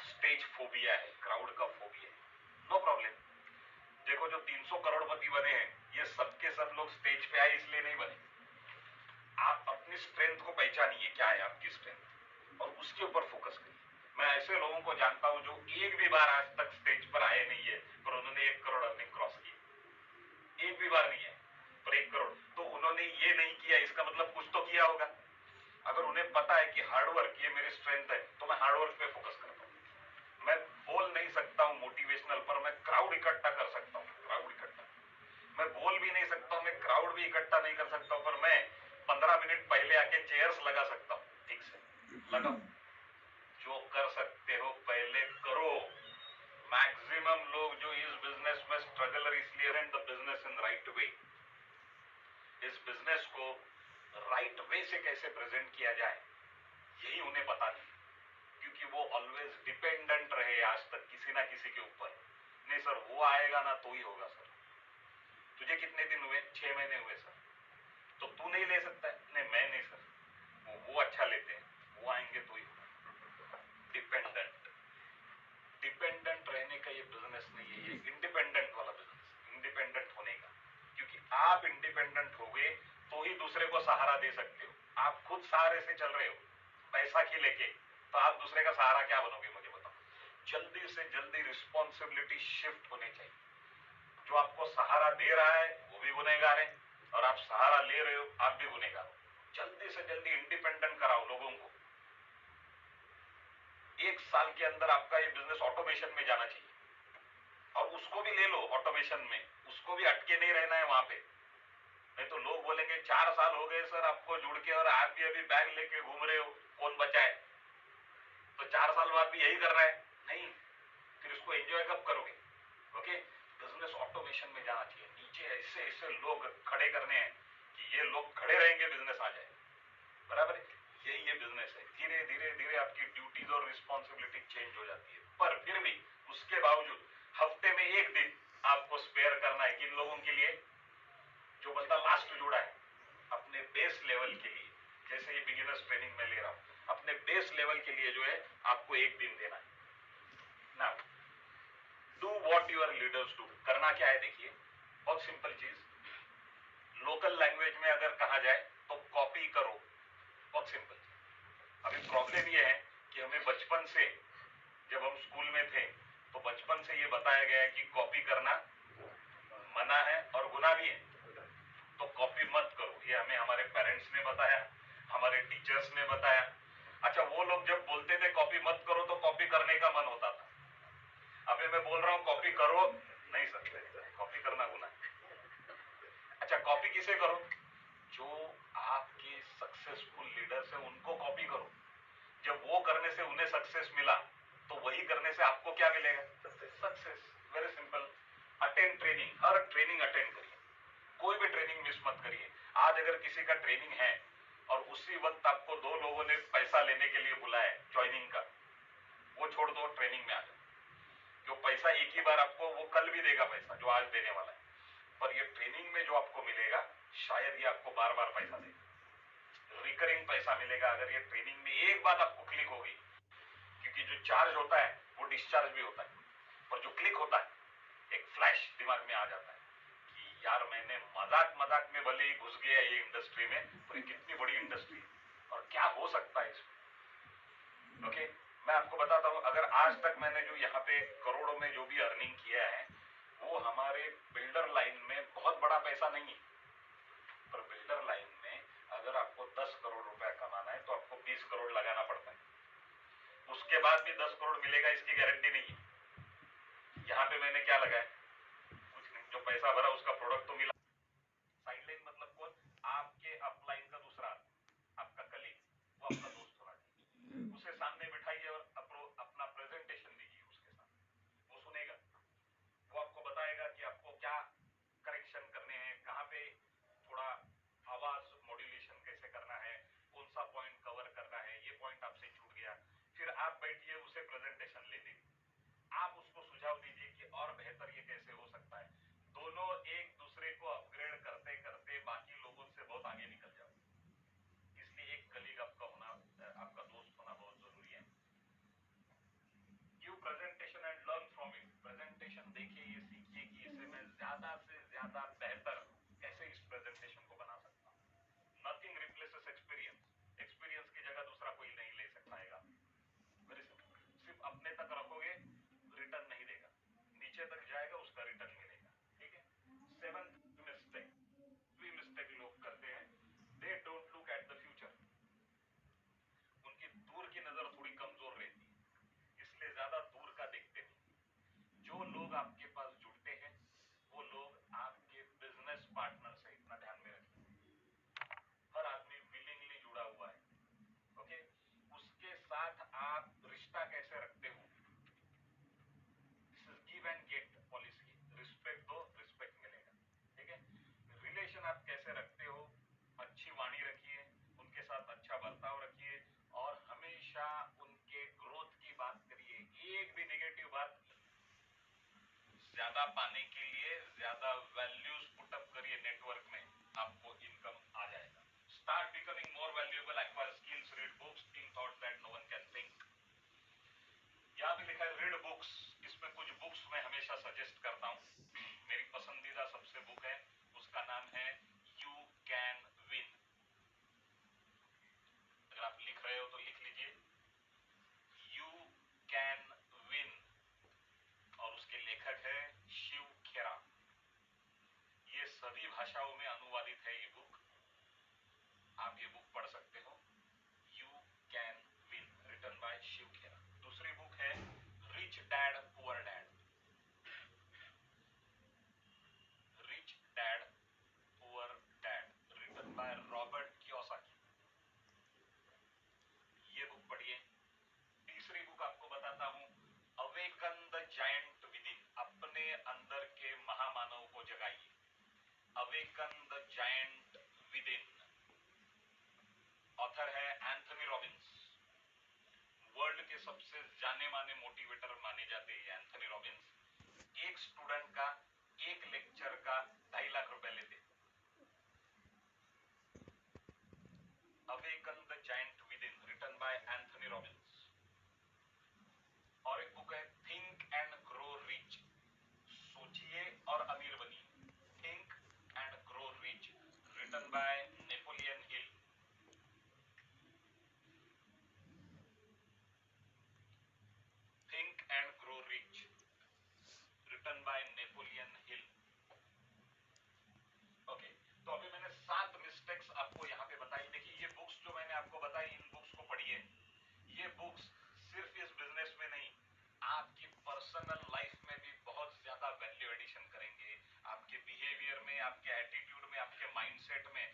स्टेज फोबिया है, क्राउड का फोबिया है। No problem. देखो जो 300 करोड़पति बने हैं, ये सबके सब लोग स्टेज पे आए इसलिए नहीं बने। आप अपनी स्ट्रेंथ को पहचानिए, क्या है आपकी स्ट्रेंथ, और उसके ऊपर फोकस करिए। मैं ऐसे लोगों को जानता हूं जो एक भी बार आज तक स्टेज पर आए नहीं है, पर उन्होंने 1 करोड़ अर्निंग क्रॉस की। एक भी बार नहीं है, पर 1 करोड़। तो उन्होंने ये नहीं किया, इसका मतलब कुछ तो किया होगा। अगर उन्हें पता है कि हार्डवर्क ये मेरी स्ट्रेंथ है, तो मैं हार्डवर्क पे फोकस करता हूँ। मैं बोल नहीं सकता हूँ मोटिवेशनल, पर मैं क्राउड इकट्ठा कर सकता हूँ। क्राउड इकट्ठा, मैं बोल भी नहीं सकता हूँ, मैं क्राउड भी इकट्ठा नहीं कर सकता हूँ, पर मैं 15 मिनट पहले आके चेयर्स लगा सकता हूँ। ठीक से लगाओ, जो कर सकते हो पहले करो। मैक्सिमम लोग जो इस बिजनेस में स्ट्रगलर इसलिए हैं, the business in right way. इस बिजनेस को राइट वे से कैसे प्रेजेंट किया जाए, यही उन्हें पता नहीं, क्योंकि वो ऑलवेज डिपेंडेंट रहे आज तक किसी ना किसी के ऊपर। नहीं सर वो आएगा ना तो ही होगा सर। तुझे कितने दिन हुए? 6 महीने हुए सर। तो तू नहीं ले सकता है? नहीं मैं नहीं सर, वो अच्छा लेते हैं, वो आएंगे तो ही होगा। डिपेंडेंट, डिपेंडेंट रहने का ये बिजनेस नहीं है, ये इंडिपेंडेंट वाला बिजनेस, इंडिपेंडेंट होने का। क्योंकि आप इंडिपेंडेंट हो गए तो ही दूसरे को सहारा दे सकते हो। आप खुद सहारे से चल रहे हो पैसा की लेके, तो आप दूसरे का सहारा क्या बनोगे मुझे बताओ। जल्दी से जल्दी रिस्पॉन्सिबिलिटी शिफ्ट होनी चाहिए। जो आपको सहारा दे रहा है वो भी गुनहगार है, और आप सहारा ले रहे हो आप भी गुनहगार हो। जल्दी से जल्दी इंडिपेंडेंट कराओ लोगों को। 1 साल के अंदर आपका ये बिजनेस ऑटोमेशन में जाना चाहिए, और उसको भी ले लो ऑटोमेशन में, उसको भी अटके नहीं रहना है वहां पे। नहीं तो लोग बोलेंगे 4 साल हो गए सर आपको जुड़ के और आप भी अभी बैग लेके घूम रहे हो, कौन बचाए? तो 4 साल बाद भी यही कर रहा है, नहीं, फिर इसको एंजॉय कब करोगे? ओके, बिजनेस ऑटोमेशन में जाना चाहिए, नीचे ऐसे ऐसे लोग खड़े करने हैं कि ये लोग खड़े रहेंगे, बिजनेस आ जाए, बराबर है? यही ये बिजनेस है। धीरे धीरे धीरे आपकी ड्यूटीज और रिस्पॉन्सिबिलिटी चेंज हो जाती है, पर फिर भी उसके बावजूद हफ्ते में एक दिन आपको स्पेयर करना है किन लोगों के लिए? जो बंदा लास्ट जुड़ा है, अपने बेस लेवल के लिए, जैसे ये बिगिनर्स ट्रेनिंग में ले रहा हूं, अपने बेस लेवल के लिए जो है आपको एक दिन देना है ना। Do what your leaders do. करना क्या है देखिए, बहुत सिंपल चीज, लोकल लैंग्वेज में अगर कहा जाए तो कॉपी करो, बहुत सिंपल। अभी प्रॉब्लम ये है कि हमें बचपन से, जब हम स्कूल में थे तो बचपन से ये बताया गया है कि कॉपी करना मना है और गुनाह भी है, तो कॉपी मत करो, ये हमें हमारे पेरेंट्स ने बताया, हमारे टीचर्स ने बताया। अच्छा, वो लोग जब बोलते थे कॉपी मत करो तो कॉपी करने का मन होता था, अभी मैं बोल रहा हूं कॉपी करो, नहीं सर, कॉपी करना गुनाह है। अच्छा, कॉपी किसे करो? जो आपके सक्सेसफुल लीडर्स है उनको कॉपी करो, जब वो करने से उन्हें सक्सेस मिला तो वही करने से आपको क्या मिलेगा? Success. Very simple. Attend training, हर ट्रेनिंग अटेंड करिए, कोई भी ट्रेनिंग मिस मत करिए। आज अगर किसी का ट्रेनिंग है और उसी वक्त आपको 2 लोगों ने पैसा लेने के लिए बुलाया ज्वाइनिंग का, वो छोड़ दो, ट्रेनिंग में आ जाओ। जो पैसा एक ही बार आपको, वो कल भी देगा पैसा जो आज देने वाला है, पर ये ट्रेनिंग में जो आपको मिलेगा शायद ये आपको बार बार पैसा देगा, रिकरिंग पैसा मिलेगा अगर ये ट्रेनिंग में एक बात आपको क्लिक होगी। क्योंकि जो चार्ज होता है वो डिस्चार्ज भी होता है, और जो क्लिक होता है एक फ्लैश दिमाग में आ जाता है कि यार मैंने मजाक मजाक में भले ही घुस गया ये इंडस्ट्री में, पर कितनी बड़ी इंडस्ट्री है और क्या हो सकता है इसमें। ओके, मैं आपको बताता हूं, अगर आज तक मैंने जो यहाँ पे करोड़ों में जो भी अर्निंग किया है वो हमारे बिल्डर लाइन में बहुत बड़ा पैसा नहीं है, पर बिल्डर लाइन में अगर आपको 10 करोड़ रुपया कमाना है तो आपको 20 करोड़ लगाना पड़ता है, उसके बाद भी 10 करोड़ मिलेगा इसकी गारंटी नहीं है। यहाँ पे मैंने क्या लगाया? कुछ नहीं, जो पैसा भरा उसका प्रोडक्ट तो मिला। साइडलाइन मतलब कौन? आपके अपलाइन का दूसरा, आपका कलीग, वो आपका दोस्त होना चाहिए, उसे सामने बिठाइए और अपना प्रेजेंटेशन दीजिए उसके साथ, वो सुनेगा, वो आपको बताएगा कि आपको क्या करेक्शन करने हैं, कहाँ पे थोड़ा आवाज मॉड्यूलेशन कैसे करना है, कौन सा पॉइंट कवर करना है, ये पॉइंट आपसे छूट गया। फिर आप बैठिए उसे प्रेजेंटेशन लेने, आप उसको सुझाव दीजिए कि और बेहतर ये कैसे हो सकता है। दोनों एक दूसरे को अपग्रेड करते करते बाकी लोगों से बहुत आगे निकल जाओ, इसलिए एक कलीग आपका होना, आपका दोस्त होना बहुत जरूरी है। Give presentation and learn from it. Presentation देखिए, ये सीखिए कि इसे मैं ज्यादा से ज्यादा बेहतर कैसे इस प्रेजेंटेशन को बना सकता हूँ। नथिंग रिप्लेसेस एक्सपीरियंस, एक्सपीरियंस की जगह दूसरा कोई नहीं ले सकता है। वेरी सिंपल, सिर्फ अपने तक रखोगे रिटर्न नहीं देगा, नीचे तक जाएगा उसका रिटर्न मिलेगा, ठीक है। 7th मिस्टेक, भी मिस्टेक लोग करते हैं, they don't look at the future. उनकी दूर की नजर थोड़ी कमजोर रहती है, इसलिए ज्यादा दूर का देखते नहीं। जो लोग आपके पास जुड़ते हैं वो लोग आपके बिजनेस पार्टनर से, इतना ध्यान में रखिए, हर आदमी विलिंगली जुड़ा हुआ है, ओके। उसके साथ आप रिश्ता कैसे रखते हो, give and get policy, respect दो रिस्पेक्ट मिलेगा, ठीक है। रिलेशन आप कैसे रखते हो, अच्छी वाणी रखिए, उनके साथ अच्छा बर्ताव रखिए और हमेशा उनके ग्रोथ की बात करिए। एक भी नेगेटिव बात, ज्यादा पाने के लिए ज्यादा वैल्यूज पुटअप करिए नेटवर्क में, आपको इनकम आ जाएगा। Start becoming more valuable, acquire skills, read books, think thoughts that no one can think. यहाँ पे लिखा है रीड बुक्स, इसमें कुछ बुक्स मैं हमेशा सजेस्ट करता हूँ। मेरी पसंदीदा सबसे बुक है, उसका नाम है यू कैन विन। अगर आप लिख रहे हो तो लिख लीजिए यू कैन विन, और उसके लेखक है शिव खेरा। पुराने मोटिवेटर माने जाते हैं एंथनी रॉबिन्स। एक स्टूडेंट का एक लेक्चर का 2.5 लाख रुपए लेते। Awaken the giant within, written by Anthony Robbins. और एक बुक है थिंक एंड ग्रो रिच, सोचिए और अमीर बनिए, think and grow rich, written by Napoleon Hill. Think and grow rich, written by Napoleon Hill. Okay, तो अभी मैंने 7 मिस्टेक्स आपको यहाँ पे बताई। देखिए ये बुक्स जो मैंने आपको बताई, इन बुक्स को पढ़िए। ये बुक्स सिर्फ इस बिजनेस में नहीं, आपकी पर्सनल लाइफ में भी बहुत ज्यादा वैल्यू एडिशन करेंगे, आपके बिहेवियर में, आपके एटीट्यूड में, आपके माइंडसेट में